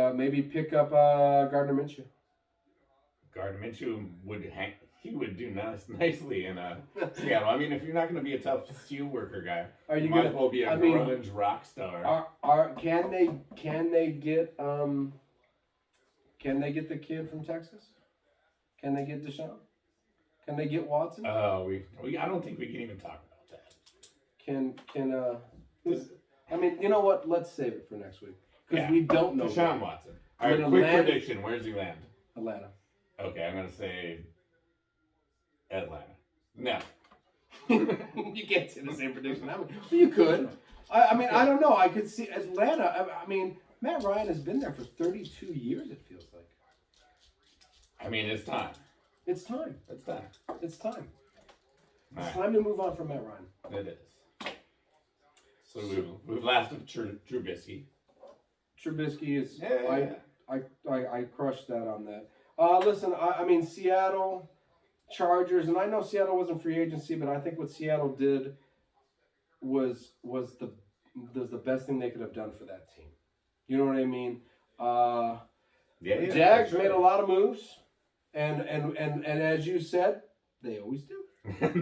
S1: pick up Gardner Minshew.
S2: Gardner Minshew he would do nicely in Seattle. I mean, if you're not going to be a tough steel worker guy,
S1: Are you
S2: might
S1: gonna?
S2: as well be a grunge rock star.
S1: Can they get Can they get the kid from Texas? Can they get Deshaun? Can they get Watson?
S2: I don't think we can even talk about that.
S1: I mean, you know what? Let's save it for next week because we don't know.
S2: Deshaun Watson. All right, quick prediction. Where does he land?
S1: Atlanta.
S2: Okay, I'm gonna say Atlanta. No.
S1: You can't say the same prediction. You could. I mean, I don't know. I could see Atlanta. I mean, Matt Ryan has been there for 32 years, it feels like.
S2: I mean, it's time.
S1: It's time.
S2: It's time.
S1: It's time.
S2: All
S1: It's time to move on from Matt Ryan.
S2: It is. So we've lasted Trubisky.
S1: Trubisky is.
S2: Yeah.
S1: I crushed that on that. Listen, I mean, Seattle Chargers, and I know Seattle wasn't free agency, but I think what Seattle did was the best thing they could have done for that team. You know what I mean? Jags made a lot of moves, and as you said, they always do.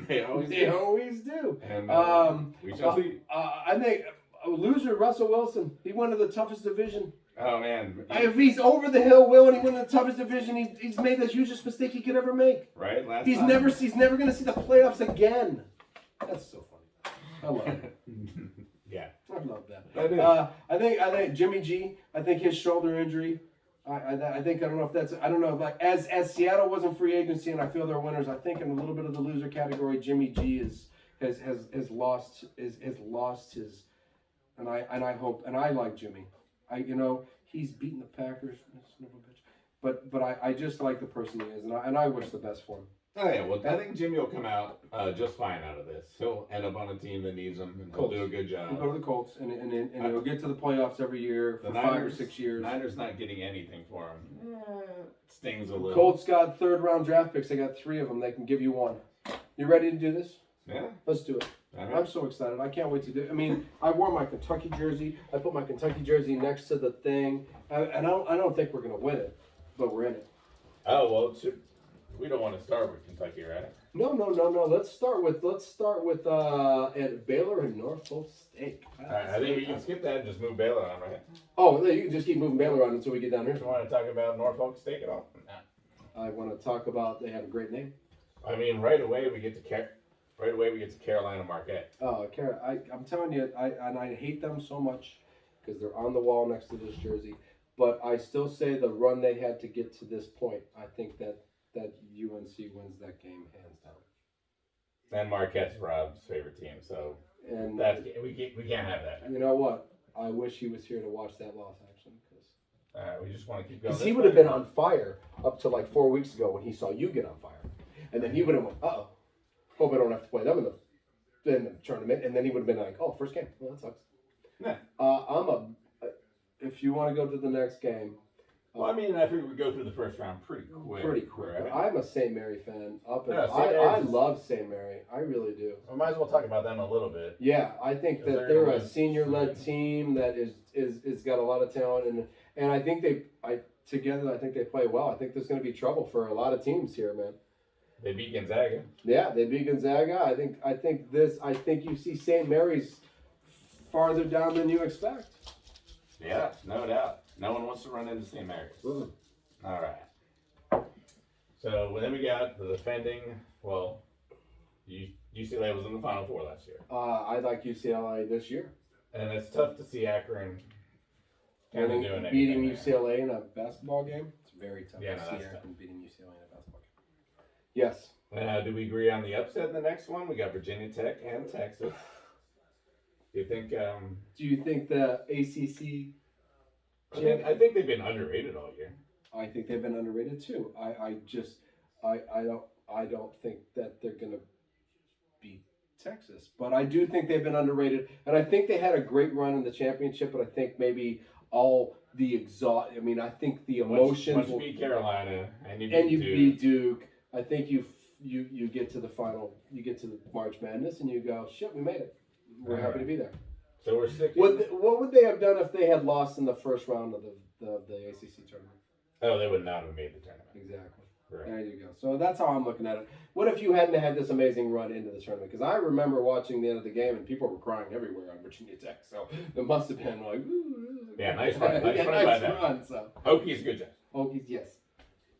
S1: They always do.
S2: And we shall see.
S1: I think loser Russell Wilson. He went to the toughest division.
S2: Oh man!
S1: If he's over the hill, Will, and he went to the toughest division, he's made the hugest mistake he could ever make.
S2: Right?
S1: He's never going to see the playoffs again. That's so funny. I love it.
S2: Yeah,
S1: I love that.
S2: That is.
S1: I think Jimmy G. I think his shoulder injury. I don't know if that's. I don't know. Like as Seattle wasn't free agency, and I feel they're winners. I think in a little bit of the loser category, Jimmy G has lost his. And I hope, and I like Jimmy. He's beaten the Packers, but I just like the person he is, and I wish the best for him.
S2: Oh yeah, well I think Jimmy will come out just fine out of this. He'll end up on a team that needs him, and he'll do a good job.
S1: He'll go to the Colts, and he'll get to the playoffs every year for 5 or 6 years.
S2: Niners not getting anything for him. Stings a little.
S1: Colts got 3rd round draft picks. They got 3 of them. They can give you 1. You ready to do this?
S2: Yeah.
S1: Let's do it.
S2: Right.
S1: I'm so excited. I can't wait to do it. I mean, I wore my Kentucky jersey. I put my Kentucky jersey next to the thing. And I don't think we're going to win it, but we're in it.
S2: Oh, well, we don't want to start with Kentucky, right?
S1: No. Let's start with at Baylor and Norfolk State.
S2: All right, I think we can skip that and just move Baylor on, right?
S1: Oh, you can just keep moving Baylor on until we get down here.
S2: Do you want to talk about Norfolk State at all? No.
S1: I want to talk about they have a great name.
S2: I mean, right away we get to Carolina Marquette.
S1: Oh, I'm telling you, I hate them so much because they're on the wall next to this jersey. But I still say the run they had to get to this point, I think that UNC wins that game hands down.
S2: And Marquette's Rob's favorite team, so
S1: and
S2: we can't have that.
S1: You know what? I wish he was here to watch that loss, actually.
S2: We just want to keep going.
S1: Because he would have been on fire up to like 4 weeks ago when he saw you get on fire. And then he would have went, uh-oh. Hope I don't have to play them in the tournament. And then he would have been like, oh, first game. Well, that sucks.
S2: Yeah.
S1: If you want to go to the next game.
S2: Well, I mean, I think we go through the first round pretty quick.
S1: Right? I'm a St. Mary fan. I love St. Mary. I really do.
S2: We might as well talk about them a little bit.
S1: Yeah, I think that they're a senior-led team that is got a lot of talent, and I think together they play well. I think there's going to be trouble for a lot of teams here, man.
S2: They beat Gonzaga.
S1: Yeah, they beat Gonzaga. I think you see St. Mary's farther down than you expect.
S2: Yeah, no doubt. No one wants to run into St. Mary's.
S1: Mm.
S2: All right. So then we got the defending. Well, UCLA was in the Final Four last year.
S1: I like UCLA this year.
S2: And it's tough to see Akron kind of doing
S1: beating UCLA in a basketball game. It's very tough
S2: to
S1: see Akron beating UCLA in a basketball game. Yes.
S2: Do we agree on the upset in the next one? We got Virginia Tech and Texas. Do you think?
S1: Do you think the ACC?
S2: I think they've been underrated all year.
S1: I think they've been underrated too. I don't think that they're gonna beat Texas, but I do think they've been underrated, and I think they had a great run in the championship. But I think maybe all the I think the emotions.
S2: Once you beat Carolina and you
S1: beat Duke, I think you get to the final. You get to the March Madness, and you go, shit, we made it. We're happy to be there.
S2: So we're sticking.
S1: What would they have done if they had lost in the first round of the ACC tournament?
S2: Oh, they would not have made the tournament.
S1: Exactly.
S2: Correct.
S1: There you go. So that's how I'm looking at it. What if you hadn't had this amazing run into the tournament? Because I remember watching the end of the game and people were crying everywhere on Virginia Tech. So it must have been like, ooh.
S2: Yeah, nice run. Nice
S1: yeah,
S2: run by
S1: nice
S2: them.
S1: run. So
S2: Hokies, good job.
S1: Hokies, yes.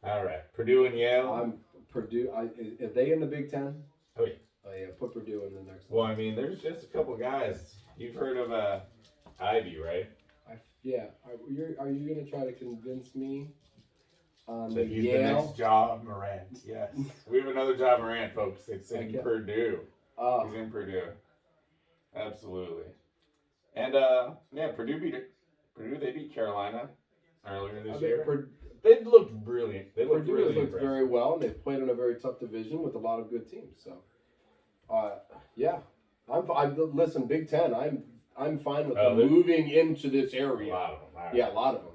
S2: All right, Purdue and Yale.
S1: I'm Purdue. If they in the Big Ten?
S2: Oh yeah.
S1: Oh yeah. Put Purdue in the next
S2: Well,
S1: one.
S2: I mean, there's just a couple guys. You've heard of Ivy, right?
S1: Yeah. Are you gonna try to convince me on
S2: That he's
S1: Yale?
S2: the next Ja Morant. Yes. We have another Ja Morant, folks. It's in
S1: Okay.
S2: Purdue.
S1: Oh,
S2: He's in Purdue. Absolutely. And yeah, Purdue they beat Carolina earlier this year. They looked brilliant. They looked
S1: Purdue
S2: really
S1: has looked
S2: impressive.
S1: very well, and they've played in a very tough division with a lot of good teams. So, yeah, listen, Big Ten. I'm fine with them moving into this area.
S2: A lot of them. All right.
S1: Yeah, a lot of them.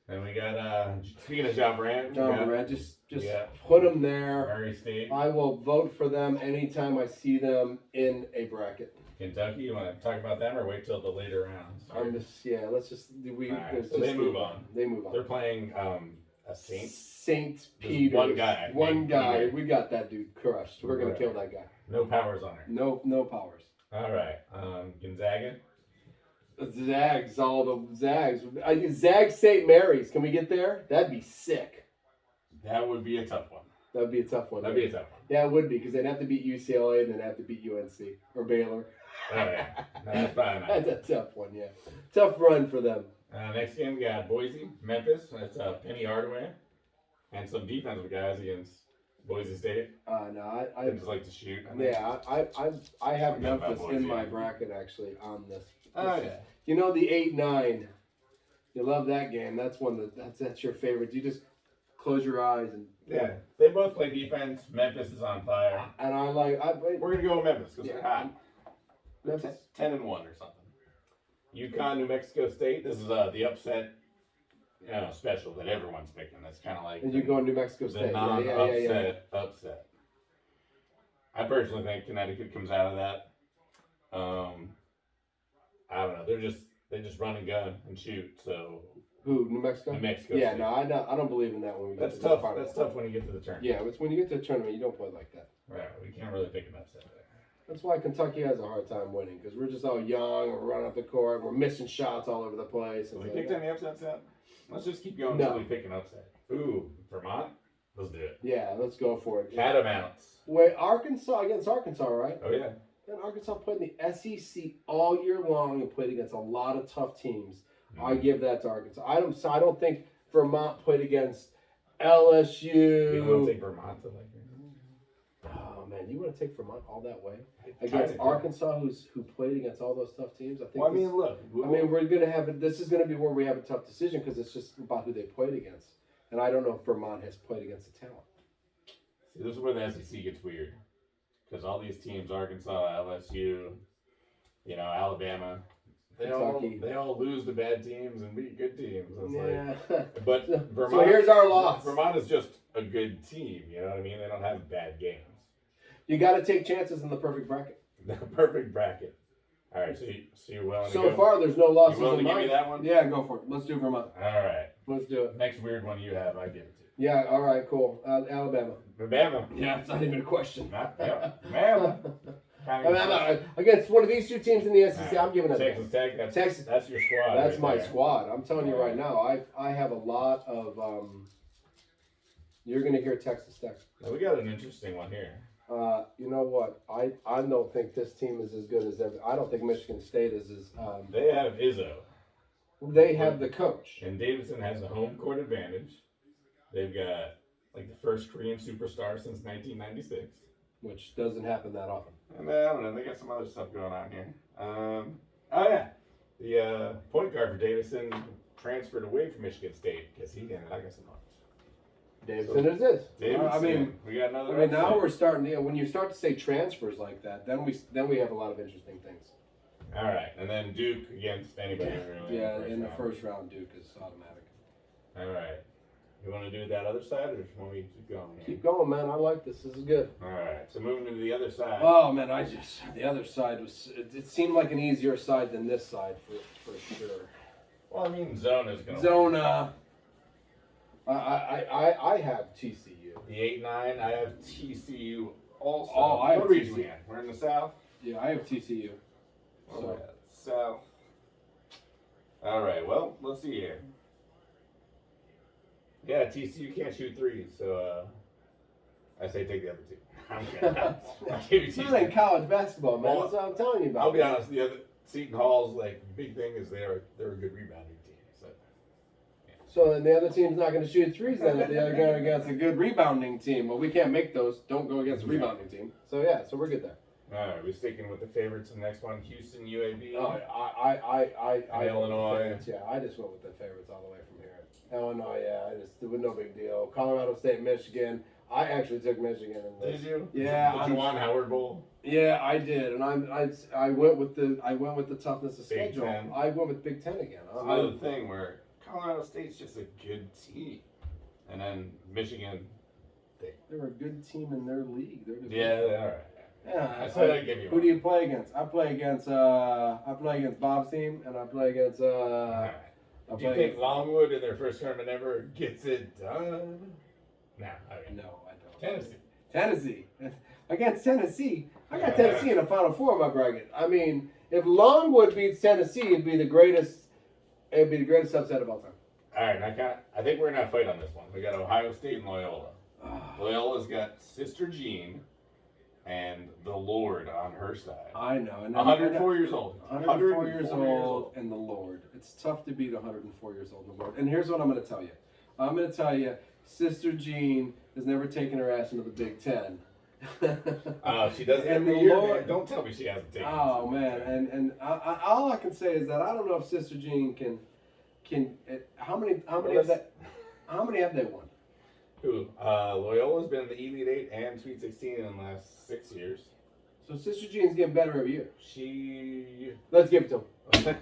S2: And we got speaking of Ja Morant,
S1: Just put them there.
S2: Murray State,
S1: I will vote for them anytime I see them in a bracket.
S2: Kentucky. You want to talk about them or wait till the later rounds?
S1: Let's just
S2: So they move on.
S1: They move on.
S2: They're playing a Saint.
S1: Saint Peter's.
S2: One guy.
S1: One guy.
S2: Peter.
S1: We got that dude crushed. We're gonna kill that guy.
S2: No powers on her.
S1: No powers.
S2: All right. Gonzaga.
S1: Zags, all the Zags. Zags St. Mary's. Can we get there? That'd be sick.
S2: That would be a tough one.
S1: That'd be a tough one.
S2: That'd be a tough one.
S1: Yeah, it would be because they'd have to beat UCLA and then have to beat UNC or Baylor.
S2: All right. No, that's probably not.
S1: That's a tough one. Yeah, tough run for them.
S2: Next game we got Boise, Memphis. That's Penny Hardaway, and some defensive guys against Boise State.
S1: No,
S2: They just like to shoot.
S1: Yeah, I have
S2: Forget about
S1: Memphis
S2: Boise.
S1: in my bracket actually on this.
S2: Oh yeah.
S1: You know the 8-9. You love that game. That's one that's your favorite. You just close your eyes and
S2: Yeah, they both play defense. Memphis is on fire.
S1: And
S2: We're gonna go with Memphis because they're hot.
S1: Memphis
S2: 10-1 or something. UConn, New Mexico State. This is the upset, special that everyone's picking. That's kind of like
S1: and you go New Mexico
S2: the
S1: State.
S2: non-upset upset. I personally think Connecticut comes out of that. I don't know. They just run and gun and shoot. So
S1: Who? New Mexico.
S2: New Mexico.
S1: Yeah,
S2: State.
S1: no, I don't believe in that when we get
S2: That's
S1: to
S2: tough.
S1: the final.
S2: That's tough when you get to the tournament.
S1: Yeah, it's when you get to the tournament, you don't play like that.
S2: Right. We can't really pick an upset there.
S1: That's why Kentucky has a hard time winning because we're just all young. We're running up the court. We're missing shots all over the place.
S2: Have we picked any upsets yet? Let's just keep going
S1: No.
S2: until we pick an upset. Ooh, Vermont. Let's do it.
S1: Yeah, let's go for it.
S2: Catamounts.
S1: Wait, Arkansas against Arkansas, right?
S2: Oh yeah.
S1: And Arkansas played in the SEC all year long and played against a lot of tough teams. I give that to Arkansas. I don't think Vermont played against LSU.
S2: You want to take Vermont to like?
S1: Oh man, you want to take Vermont all that way against Arkansas, who played against all those tough teams? I think.
S2: Well, I mean, look.
S1: we're gonna have this is gonna be where we have a tough decision because it's just about who they played against, and I don't know if Vermont has played against the talent.
S2: See, this is where the SEC gets weird because all these teams, Arkansas, LSU, Alabama, they all lose to bad teams and beat good teams. It's but Vermont.
S1: So here's our loss.
S2: Wilmot is just a good team. You know what I mean? They don't have bad games.
S1: You got to take chances in the perfect bracket.
S2: The perfect bracket. All right, so you're willing to
S1: So
S2: go?
S1: far, there's no losses
S2: You willing
S1: in
S2: to give
S1: mine.
S2: me that one?
S1: Yeah, go for it. Let's do Vermont.
S2: All right.
S1: Let's do it.
S2: Next weird one you have, I give it to you.
S1: Yeah, all right, cool. Alabama.
S2: Alabama.
S1: Yeah, it's not even a question.
S2: Alabama.
S1: Against one of these two teams in the SEC,
S2: Right.
S1: I'm giving it
S2: Texas Tech.
S1: Texas.
S2: That's your squad.
S1: That's
S2: right
S1: my
S2: there.
S1: squad. I'm telling you right now, I have a lot of. You're going to hear Texas Tech.
S2: Now, we got an interesting one here.
S1: You know what? I don't think this team is as good as ever. I don't think Michigan State is as.
S2: They have Izzo.
S1: They have the coach.
S2: And Davidson has the home court advantage. They've got like the first Korean superstar since 1996.
S1: Which doesn't happen that often.
S2: And I don't know, they got some other stuff going on here. Oh yeah, the point guard for Davidson transferred away from Michigan State because he didn't like us so much.
S1: Davidson is this.
S2: Davidson. We got another.
S1: now
S2: upset.
S1: we're starting. Yeah, when you start to say transfers like that, then we have a lot of interesting things.
S2: All right, and then Duke against anybody really.
S1: Yeah, in the first round, Duke is automatic.
S2: All right, you want to do that other side, or just want me to keep going? Here?
S1: Keep going, man. I like this. This is good.
S2: All right, so moving to the other side.
S1: Oh man, the other side was. It seemed like an easier side than this side for sure.
S2: Well, I mean, Zona's gonna.
S1: Zona. I have TCU.
S2: The 8-9, I have TCU also.
S1: Oh, I have
S2: what region
S1: TCU.
S2: we in? We're in the South?
S1: Yeah, I have TCU.
S2: So, South. All right, well, let's see here. Yeah, TCU can't shoot threes, so I say take the other two. I'm kidding. I'll give you
S1: It's not in
S2: TCU.
S1: college basketball, man.
S2: Well,
S1: That's what I'm telling you about.
S2: I'll be honest, the other Seton Hall's big thing is they're a good rebounding team.
S1: So then the other team's not going to shoot threes then if they're going against a good rebounding team. Well, we can't make those. Don't go against a rebounding team. So yeah, so we're good there.
S2: All right, we're sticking with the favorites in the next one. Houston, UAB.
S1: Oh, I
S2: Illinois.
S1: Favorites. Yeah, I just went with the favorites all the way from here. Illinois, yeah, it was no big deal. Colorado State, Michigan. I actually took Michigan in this.
S2: Did you?
S1: Yeah.
S2: Did you want Howard Bowl?
S1: Yeah, I did, and I went with the toughness of
S2: Big
S1: schedule.
S2: 10.
S1: I went with Big Ten again.
S2: It's another thing where Colorado State's just a good team, and then Michigan.
S1: They're a good team in their league.
S2: Yeah, they are.
S1: Yeah,
S2: I said I'd give you
S1: who
S2: one.
S1: do you play against? I play against Bob's team, and I play against
S2: Do you think Longwood in their first tournament ever gets it done? No,
S1: No, I don't.
S2: Tennessee.
S1: Against Tennessee, I got Tennessee in the Final Four of my bracket. I mean, if Longwood beats Tennessee, it'd be the greatest upset of all time.
S2: All right, I think we're gonna fight on this one. We got Ohio State and Loyola. Loyola's got Sister Jean and the Lord on her side.
S1: I know. And
S2: 104 years old.
S1: 104 years old and the Lord. It's tough to beat 104 years old and the Lord. And here's what I'm going to tell you. I'm going to tell you, Sister Jean has never taken her ass into the Big Ten.
S2: She doesn't.
S1: And
S2: every
S1: the
S2: year,
S1: Lord.
S2: man. Don't tell me she hasn't taken.
S1: Oh man, and all I can say is that I don't know if Sister Jean can. How many have they won?
S2: Who? Loyola's been in the Elite 8 and Sweet 16 in the last 6 years.
S1: So Sister Jean's getting better every year.
S2: Let's
S1: give it to him.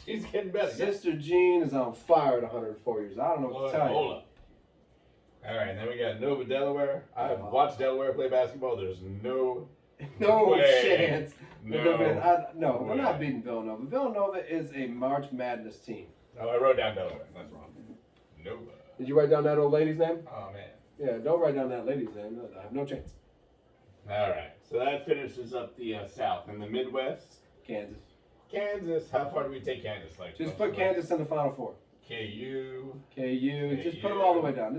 S2: She's getting better.
S1: Sister Jean is on fire at 104 years. I don't know what to tell you.
S2: Hold up. All right, and then we got Nova, Delaware. I've watched Delaware play basketball. There's no
S1: chance.
S2: No,
S1: we're not beating Villanova. Villanova is a March Madness team.
S2: Oh, I wrote down Delaware. That's wrong. Nova.
S1: Did you write down that old lady's name?
S2: Oh, man.
S1: Yeah, don't write down that lady's name. I have no chance.
S2: All right, so that finishes up the South. In the Midwest, Kansas. How far do we take Kansas?
S1: Just put Kansas in the Final Four.
S2: KU.
S1: Just put them all the way down.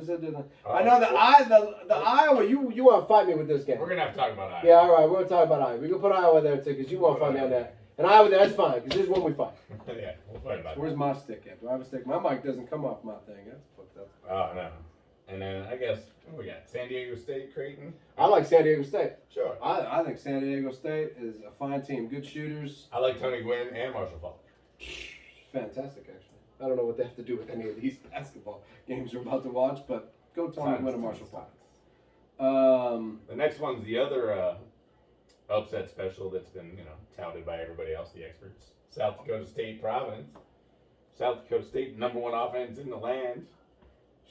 S1: I know the Iowa. You want to fight me with this game?
S2: We're gonna have to talk about Iowa.
S1: Yeah, all right. We're gonna talk about Iowa. We can put Iowa there too, because you want to fight me on that. And Iowa, that's fine, because this is when we fight.
S2: Yeah, we'll fight about it.
S1: Where's my stick at? Do I have a stick? My mic doesn't come off my thing. That's fucked up.
S2: Oh no. And then I guess what we got? San Diego State, Creighton.
S1: I like San Diego State.
S2: Sure.
S1: I think San Diego State is a fine team, good shooters.
S2: I like Tony Gwynn and Marshall Faulk.
S1: Fantastic, actually. I don't know what they have to do with any of these basketball games we're about to watch, but go Tony Gwynn and Marshall Faulk.
S2: The next one's the other upset special that's been touted by everybody else, the experts. South Dakota State, Providence. South Dakota State, #1 offense in the land.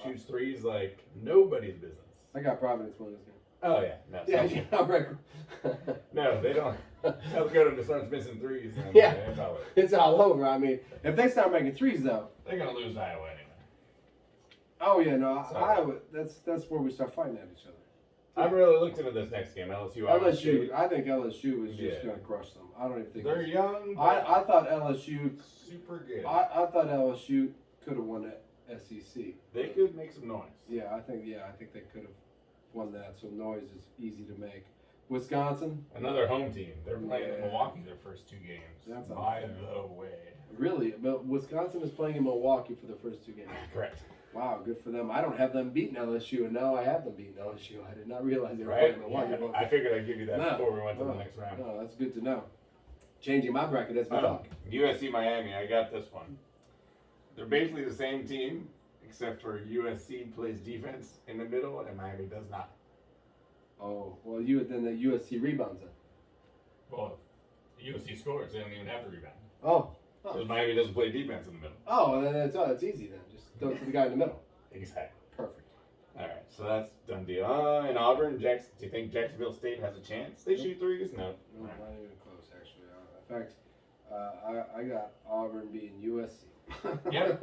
S2: Shoots threes like nobody's business.
S1: I got Providence winning this game.
S2: Oh yeah, no.
S1: Yeah, I'm right.
S2: No, they don't. South Dakota just starts missing threes. And
S1: Yeah.
S2: it's all over.
S1: It's all over. I mean, if they start making threes, though.
S2: They're gonna lose Iowa anyway.
S1: Oh yeah, no,
S2: Sorry.
S1: Iowa. That's where we start fighting at each other.
S2: I'm really looked into this next game. LSU. Iowa State.
S1: I think LSU is just
S2: Yeah.
S1: going to crush them. I don't even think
S2: They're young.
S1: I thought LSU.
S2: Super good.
S1: I thought LSU could have won that SEC.
S2: They could make some noise.
S1: Yeah, I think they could have won that. So noise is easy to make. Wisconsin.
S2: Another home team. They're playing
S1: Yeah.
S2: in Milwaukee their first 2 games.
S1: That's
S2: By
S1: unfair.
S2: the way.
S1: Really, but Wisconsin is playing in Milwaukee for the first 2 games.
S2: Correct.
S1: Wow, good for them. I don't have them beating LSU, and now I have them beating LSU. I did not realize they were
S2: Right?
S1: playing Milwaukee.
S2: Yeah,
S1: But-
S2: I figured I'd give you that
S1: No.
S2: before we went to the
S1: No.
S2: next round.
S1: No, that's good to know. Changing my bracket as we talk.
S2: USC Miami, I got this one. They're basically the same team, except for USC plays defense in the middle and Miami does not.
S1: Oh, well, then the USC rebounds it.
S2: Well, USC scores, they don't even have to rebound.
S1: Oh.
S2: Because Miami doesn't play defense in the middle.
S1: Oh, then it's easy then. Just throw it to the guy in the middle.
S2: Exactly.
S1: Perfect.
S2: All right, so that's done deal. In Auburn, do you think Jacksonville State has a chance? They shoot threes? No.
S1: No, not even close, actually. In fact, I got Auburn beating USC.
S2: Yeah.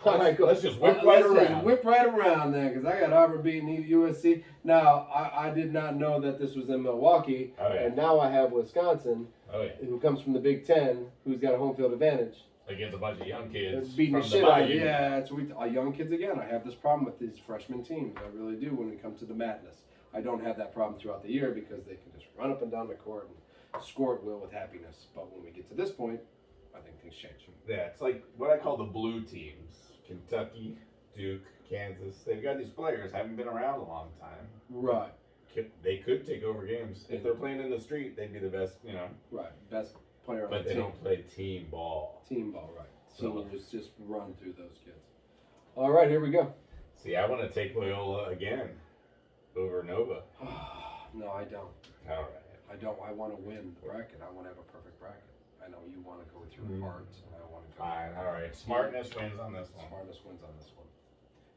S1: All right, cool.
S2: Let's just whip right
S1: Let's just
S2: around.
S1: whip right around then, because I got Auburn beating USC. Now, I did not know that this was in Milwaukee,
S2: Oh, yeah.
S1: and now I have Wisconsin,
S2: Oh, yeah.
S1: who comes from the Big Ten, who's got a home field advantage.
S2: Against a bunch of young kids.
S1: Beating the
S2: from
S1: shit
S2: the
S1: out of
S2: Bayou.
S1: yeah, it's young kids again. I have this problem with these freshman teams. I really do when it comes to the madness. I don't have that problem throughout the year because they can just run up and down the court and score at will with happiness. But when we get to this point, I think things change.
S2: Yeah, it's like what I call the blue teams. Kentucky, Duke, Kansas. They've got these players, haven't been around a long time.
S1: Right.
S2: They could take over games. If they're playing in the street, they'd be the best,
S1: Right. Best player on
S2: But
S1: the
S2: they
S1: team.
S2: don't play team ball.
S1: Team ball, right.
S2: So-
S1: Seniors just run through those kids. All right, here we go.
S2: See, I want to take Loyola again over Nova.
S1: No, I don't.
S2: All right.
S1: I don't. I want to win the bracket. I want to have a perfect bracket. I know you want to go with your heart, and I want to go.
S2: Fine. All right. Smartness wins on this one.
S1: Smartest wins on this one.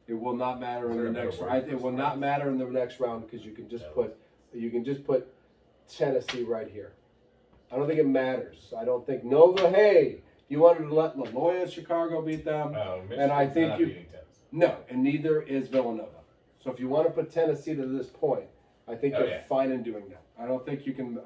S1: It will not matter
S2: Is
S1: in
S2: there
S1: the
S2: a better
S1: next
S2: word
S1: round.
S2: for
S1: It will not matter in the next round because you can just put Tennessee right here. I don't think it matters. I don't think Nova. Hey, you wanted to let Loyola Chicago beat them.
S2: Oh,
S1: And I
S2: Michigan's
S1: think
S2: not
S1: you-
S2: beating Tennessee.
S1: No, and neither is Villanova. So if you want to put Tennessee to this point, I think
S2: Oh,
S1: you're
S2: yeah.
S1: fine in doing that. I don't think you can.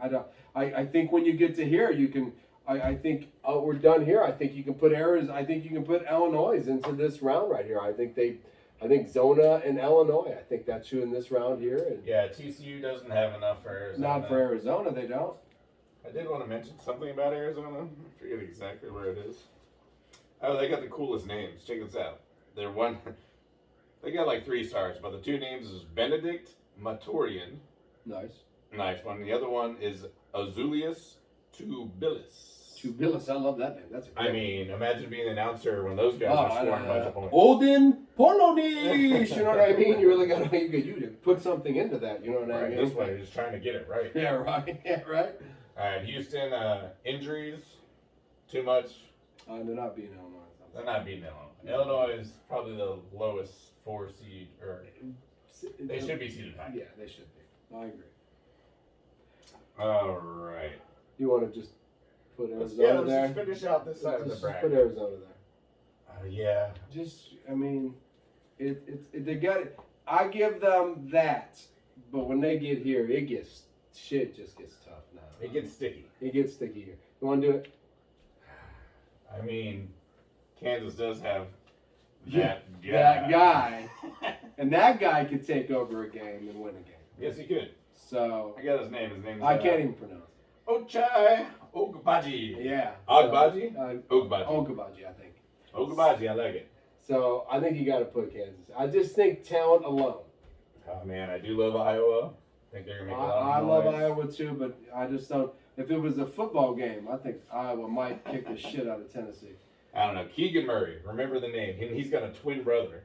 S1: I think when you get to here, you can. I think we're done here. I think you can put Arizona. I think you can put Illinois into this round right here. I think Zona and Illinois. I think that's who in this round here. And
S2: Yeah, TCU doesn't have enough for Arizona.
S1: not for Arizona, they don't.
S2: I did want to mention something about Arizona. I forget exactly where it is. Oh, they got the coolest names. Check this out. They got like 3 stars, but the 2 names is Benedict Maturian.
S1: Nice.
S2: Nice one. The other one is Azulius Tubilis.
S1: Tubilis, I love that name. That's a great
S2: I mean, imagine being an announcer when those guys are scoring a bunch of points.
S1: Olden Polonish, you know what I mean? You really got to you put something into that. You know what I
S2: Right,
S1: mean?
S2: this one, you're just trying to get it right.
S1: Yeah, right. Yeah, right.
S2: All right, Houston, injuries, too much.
S1: They're not being Illinois.
S2: They're not beating Illinois. Illinois is probably the lowest 4 seed, or they should be seeded high.
S1: Yeah, they should be. I agree.
S2: All right.
S1: You want to just put
S2: Let's
S1: Arizona there?
S2: just finish out this side of the
S1: Just
S2: bracket.
S1: put Arizona there.
S2: Yeah.
S1: Just, I mean, they got it. I give them that, but when they get here, shit just gets tough now.
S2: It gets sticky.
S1: It gets sticky here. You want to do it?
S2: I mean, Kansas does have
S1: Yeah,
S2: that guy.
S1: that guy. And that guy could take over a game and win a game.
S2: Yes, he could.
S1: So
S2: I got his name. His name's
S1: I can't even pronounce it.
S2: Ochai Ogbaji.
S1: Yeah.
S2: Ogbaji?
S1: So,
S2: Ogbaji.
S1: Ogbaji, I think.
S2: Ogbaji, I like it.
S1: So I think you got to put Kansas. I just think talent alone.
S2: Oh man, I do love Iowa. I think they're gonna make a lot
S1: I
S2: of
S1: love
S2: noise.
S1: Iowa too, but I just don't. If it was a football game, I think Iowa might kick the shit out of Tennessee.
S2: I don't know. Keegan Murray. Remember the name. He's got a twin brother.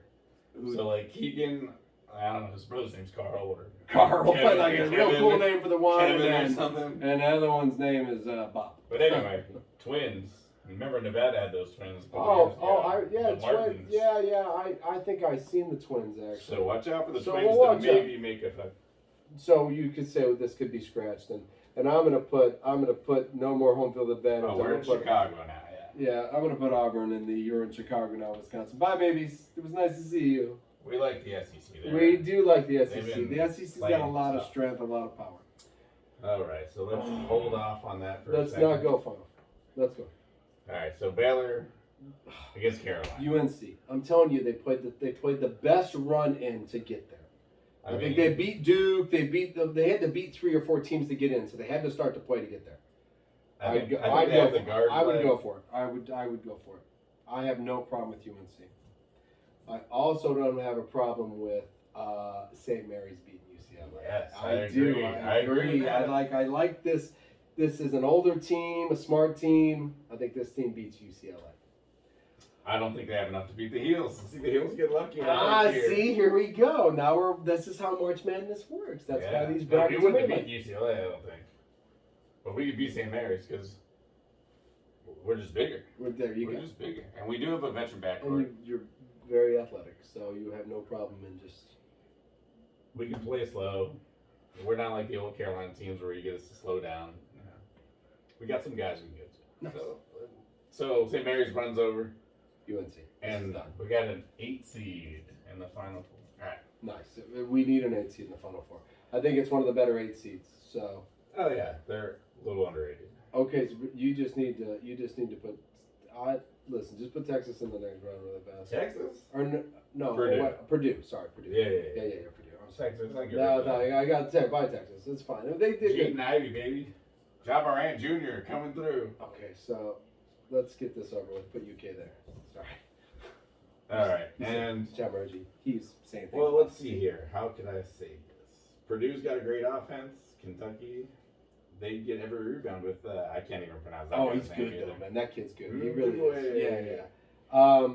S1: Who-
S2: So like Keegan, I don't know. His brother's name's Carl or
S1: Carl,
S2: Kevin,
S1: like a real
S2: Kevin,
S1: cool name for the one,
S2: Kevin or
S1: and
S2: something.
S1: the other one's name is Bob.
S2: But anyway, twins. Remember Nevada had those twins. a couple years ago, the
S1: twins.
S2: Martins.
S1: Yeah. I think I've seen the twins actually.
S2: So watch out for the
S1: So
S2: twins
S1: we'll
S2: to
S1: watch
S2: maybe make a.
S1: So you could say this could be scratched, and I'm gonna put no more home field advantage.
S2: Oh,
S1: I'm
S2: we're
S1: gonna
S2: in
S1: put-
S2: Chicago now. Yeah.
S1: Yeah, I'm gonna put Auburn in the. You're in Chicago now, Wisconsin. Bye, babies. It was nice to see you.
S2: We like the SEC. There.
S1: We do like the
S2: They've
S1: SEC.
S2: been
S1: The SEC's got a
S2: playing
S1: lot of
S2: tough.
S1: strength, a lot of power.
S2: All right, so let's hold off on that for a
S1: Let's
S2: second.
S1: not go far. Let's go.
S2: All right, so Baylor against Carolina.
S1: UNC. I'm telling you, they played the best run in to get there. I think they beat Duke. They had to beat 3 or 4 teams to get in, so they had to start to play to get there.
S2: I think they
S1: I'd
S2: have
S1: go
S2: the
S1: for it.
S2: guard
S1: I would
S2: play.
S1: go for it. I would go for it. I have no problem with UNC. I also don't have a problem with St. Mary's beating UCLA.
S2: Yes,
S1: I
S2: I agree.
S1: do.
S2: I agree with that.
S1: I like this. This is an older team, a smart team. I think this team beats UCLA.
S2: I don't think they have enough to beat the Heels. See, the Heels get lucky.
S1: See, here we go. Now this is how March Madness works. That's why these
S2: We
S1: brackets
S2: wouldn't
S1: are
S2: have
S1: made.
S2: beat UCLA, I don't think. But we could beat St. Mary's because we're just bigger.
S1: Well, there you
S2: We're
S1: go.
S2: just bigger. And we do have a veteran backcourt.
S1: And you're very athletic, so you have no problem in just.
S2: We can play slow. We're not like the old Carolina teams where you get us to slow down. We got some guys we can get to.
S1: Nice.
S2: So St. Mary's runs over.
S1: UNC.
S2: And we got an 8 seed in the Final Four. All right.
S1: Nice. We need an 8 seed in the Final Four. I think it's one of the better 8 seeds. So.
S2: Oh yeah, they're a little underrated.
S1: Okay, so you just need to put. Listen, just put Texas in the next round really fast.
S2: Texas?
S1: Or no,
S2: Purdue.
S1: Purdue. Sorry, Purdue.
S2: Yeah,
S1: Purdue. I'm sorry.
S2: Texas.
S1: No, I got to by Texas. It's fine. They did
S2: Jaden
S1: good.
S2: Ivey, baby. Ja Morant Jr. coming through.
S1: Okay, so let's get this over with. Put UK there. Sorry.
S2: All right, and
S1: Jamarji, he's saying things.
S2: Well, let's see here. How could I say this? Purdue's got a great offense. Kentucky, they get every rebound with. I can't even pronounce that.
S1: Oh, he's
S2: guy's name
S1: good
S2: either.
S1: though, man. That kid's good. He
S2: Mm-hmm.
S1: really is. Yeah.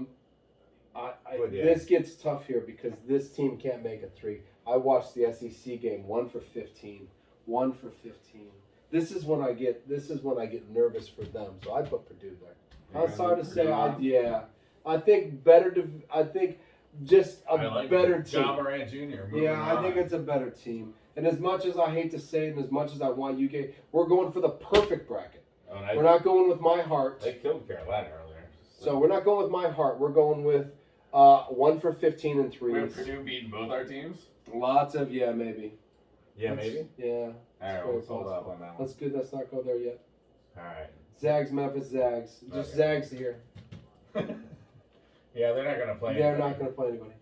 S1: This gets tough here because this team can't make a 3. I watched the SEC game, 1 for 15. 1 for 15. This is when I get nervous for them. So I put Purdue there. I'm sorry to say, I think just a better team.
S2: Ja Morant Jr.
S1: Yeah, I think it's a better team. And as much as I hate to say it, and as much as I want UK, we're going for the perfect bracket. We're not going with my heart.
S2: They killed Carolina earlier.
S1: So we're not going with my heart. We're going with 1 for 15 and 3.
S2: Have Purdue beaten both our teams?
S1: Lots of maybe.
S2: Yeah, maybe.
S1: Yeah.
S2: All right, we'll hold off on that one.
S1: That's good. Let's not go there yet.
S2: All right.
S1: Zags, Memphis, Zags. Just Zags here.
S2: Yeah, they're not gonna play.
S1: They're not gonna play anybody.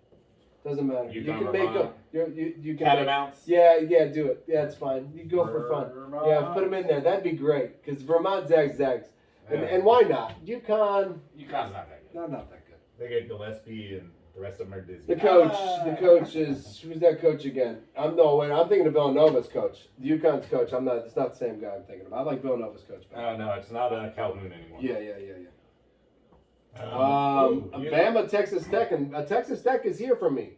S1: Doesn't matter. You can make up. You can.
S2: Catamounts.
S1: Yeah, do it. Yeah, it's fine. You go for fun.
S2: Vermont.
S1: Yeah, put them in there. That'd be great. Because Vermont, Zags. And why not? UConn.
S2: UConn's not that good.
S1: Not that good.
S2: They get Gillespie and the rest of them are Disney.
S1: The coach is who's that coach again? I'm thinking of Villanova's coach. The UConn's coach. It's not the same guy I'm thinking of. I like Villanova's coach better.
S2: No, it's not Calhoun anymore.
S1: Yeah. Bama, Texas Tech, and Texas Tech is here for me.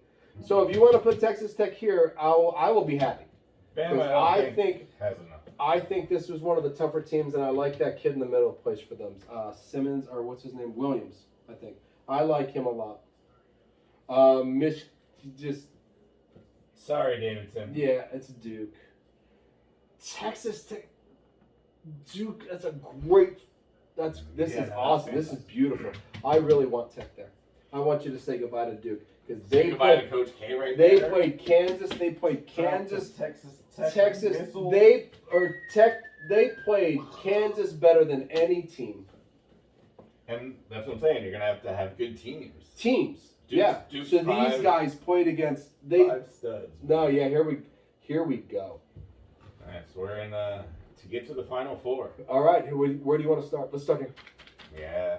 S1: So if you want to put Texas Tech here, I will be happy.
S2: Bama,
S1: I think
S2: has enough.
S1: I think this was one of the tougher teams, and I like that kid in the middle plays for them. Simmons, or what's his name? Williams, I think. I like him a lot.
S2: Sorry, Davidson.
S1: Yeah, it's Duke. Texas Tech. Duke, that's a great. This is awesome. This is beautiful. I really want Tech there. I want you to say goodbye to Duke because they
S2: goodbye to Coach K right
S1: They
S2: there.
S1: played Kansas. They played Kansas.
S2: Texas.
S1: They played Kansas better than any team.
S2: And that's what I'm saying. You're gonna have good teams.
S1: Duke's so these guys played against
S2: 5 studs.
S1: No, yeah. Here we go.
S2: All right, so we're in to get to the Final Four.
S1: All right, where do you want to start? Let's start here.
S2: Yeah,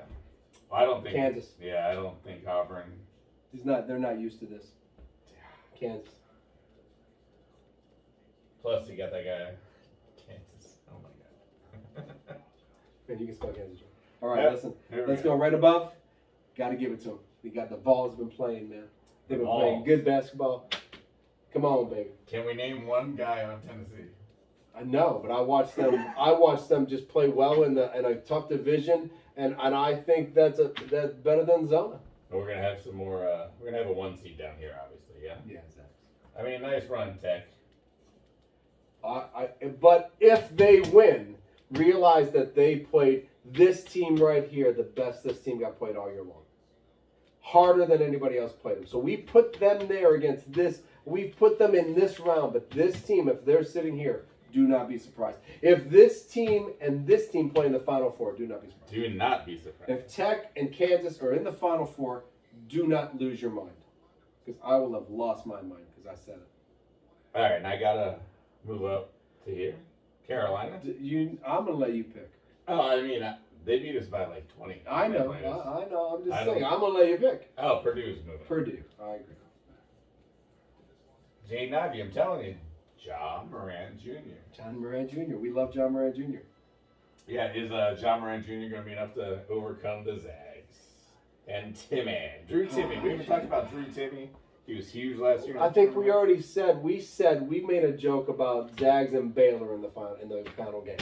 S2: I don't think
S1: Kansas.
S2: Yeah, I don't think Auburn.
S1: They're not used to this. Kansas.
S2: Plus, you got that guy, Kansas. Oh my God.
S1: And you can spell Kansas. All right,
S2: Yep.
S1: listen. Let's go right above. Got to give it to them. We got the Vols been playing, man. They've been playing good basketball. Come on, baby.
S2: Can we name one guy on Tennessee?
S1: I know, but I watched them just play well in a tough division, and I think that's better than Zona.
S2: We're gonna have some more. We're gonna have a 1 seed down here, obviously. Yeah.
S1: Yeah, exactly.
S2: I mean, nice run, Tech.
S1: But if they win, realize that they played this team right here the best this team got played all year long. Harder than anybody else played them. So we put them there against this. We put them in this round, but this team, if they're sitting here, do not be surprised. If this team and this team play in the Final Four, do not be surprised.
S2: Do not be surprised.
S1: If Tech and Kansas are in the Final Four, do not lose your mind. Because I will have lost my mind because I said it.
S2: All right, and I gotta move up to here. Carolina.
S1: I'm going to let you pick.
S2: Oh, I mean, they beat us by like 20.
S1: I know. I know. I'm just saying. I'm going to let you pick.
S2: Oh, Purdue's moving.
S1: Purdue. I agree.
S2: Jaden Ivey, I'm telling you. Ja Morant Jr.
S1: John Morant Jr. We love John Morant Jr.
S2: Yeah, is Ja Morant Jr. going to be enough to overcome the Zags? And Drew Timmy. We haven't talked about Drew Timmy. He was huge last year.
S1: I think we already said we made a joke about Zags and Baylor in the final game,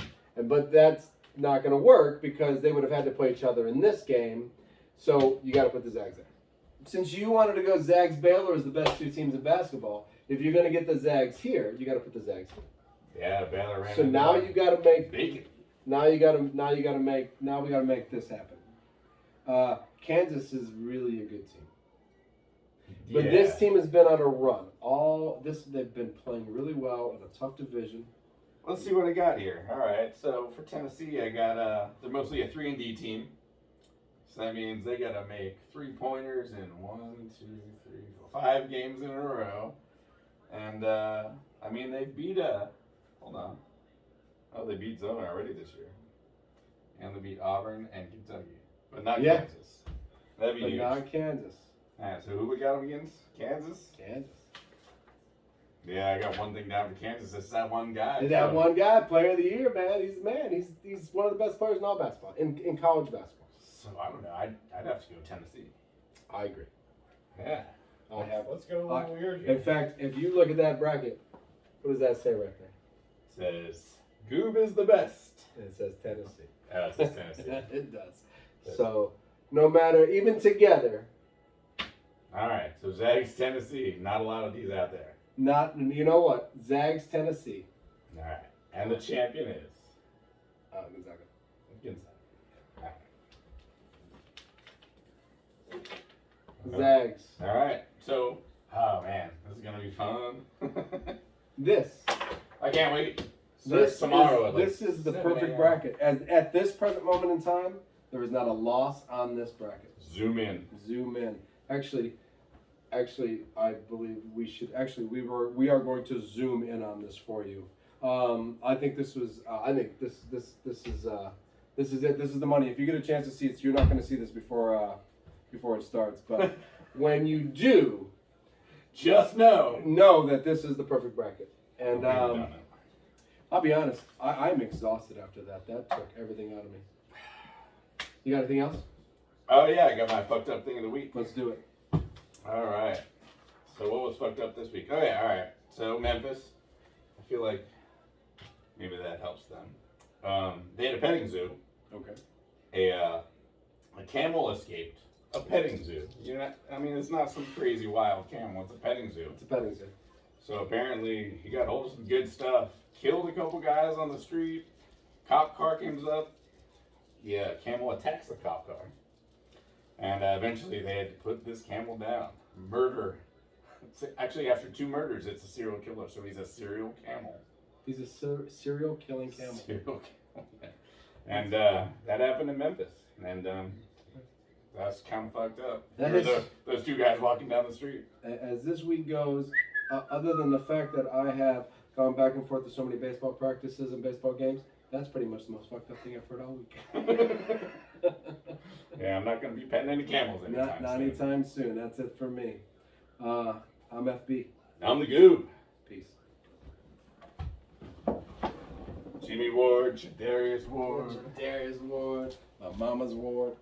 S1: but that's not going to work because they would have had to play each other in this game. So you got to put the Zags there. Since you wanted to go Zags Baylor as the best 2 teams in basketball, if you're going to get the Zags here, you got to put the Zags here.
S2: Yeah, Baylor ran.
S1: So now you got to make.
S2: Bacon.
S1: Now we got to make this happen. Kansas is really a good team. But this team has been on a run. They've been playing really well in a tough division.
S2: Let's see what I got here. All right, so for Tennessee, I got they're mostly a 3-and-D team. So that means they got to make 3-pointers in 1, 2, 3, 4, 5 games in a row. And, I mean, they beat, hold on. Oh, they beat Zona already this year. And they beat Auburn and Kentucky. But not Kansas. That'd be huge.
S1: Not Kansas.
S2: All right, so who we got them against? Kansas?
S1: Kansas.
S2: Yeah, I got one thing down for Kansas. It's that one guy.
S1: That one guy, player of the year, man. He's the man. He's one of the best players in all basketball, in college basketball.
S2: So I don't know. I'd have to go Tennessee.
S1: I agree.
S2: Yeah. Let's go weird here.
S1: In fact, if you look at that bracket, what does that say right there?
S2: It says Goob is the best.
S1: And it says Tennessee.
S2: Oh, it says Tennessee.
S1: It does. So no matter, even together.
S2: All right. So Zags Tennessee. Not a lot of these out there.
S1: You know what? Zags Tennessee.
S2: All right. And the champion is
S1: Gonzaga. Zags.
S2: All right. So, oh man, this is gonna be fun.
S1: I
S2: can't wait.
S1: This is the perfect bracket. At this present moment in time, there is not a loss on this bracket.
S2: Zoom in.
S1: Actually, I believe we should. Actually, we are going to zoom in on this for you. I think this was. I think this is it. This is the money. If you get a chance to see it, you're not going to see this before it starts. But when you do,
S2: just know
S1: that this is the perfect bracket. And I'll be honest, I'm exhausted after that. That took everything out of me. You got anything else?
S2: Oh yeah, I got my fucked up thing of the week.
S1: Let's do it.
S2: All right. So what was fucked up this week? Oh yeah, all right. So Memphis, I feel like maybe that helps them. They had a petting zoo.
S1: Okay.
S2: A camel escaped a petting zoo. I mean, it's not some crazy wild camel. It's a petting zoo.
S1: It's a petting zoo.
S2: So apparently he got hold of some good stuff. Killed a couple guys on the street. Cop car comes up. Yeah, camel attacks the cop car. And eventually they had to put this camel down. Murder. Actually, after 2 murders, it's a serial killer. So he's a serial camel.
S1: He's a serial killing camel.
S2: Serial camel. And that happened in Memphis. And that's kind of fucked up. Those 2 guys walking down the street.
S1: As this week goes, other than the fact that I have gone back and forth to so many baseball practices and baseball games, that's pretty much the most fucked up thing I've heard all week.
S2: Yeah, I'm not going to be petting any camels anytime soon.
S1: Not anytime soon. That's it for me. I'm FB.
S2: I'm the Goob.
S1: Peace.
S2: Jimmy Ward, Darius Ward.
S1: Darius Ward. My mama's Ward.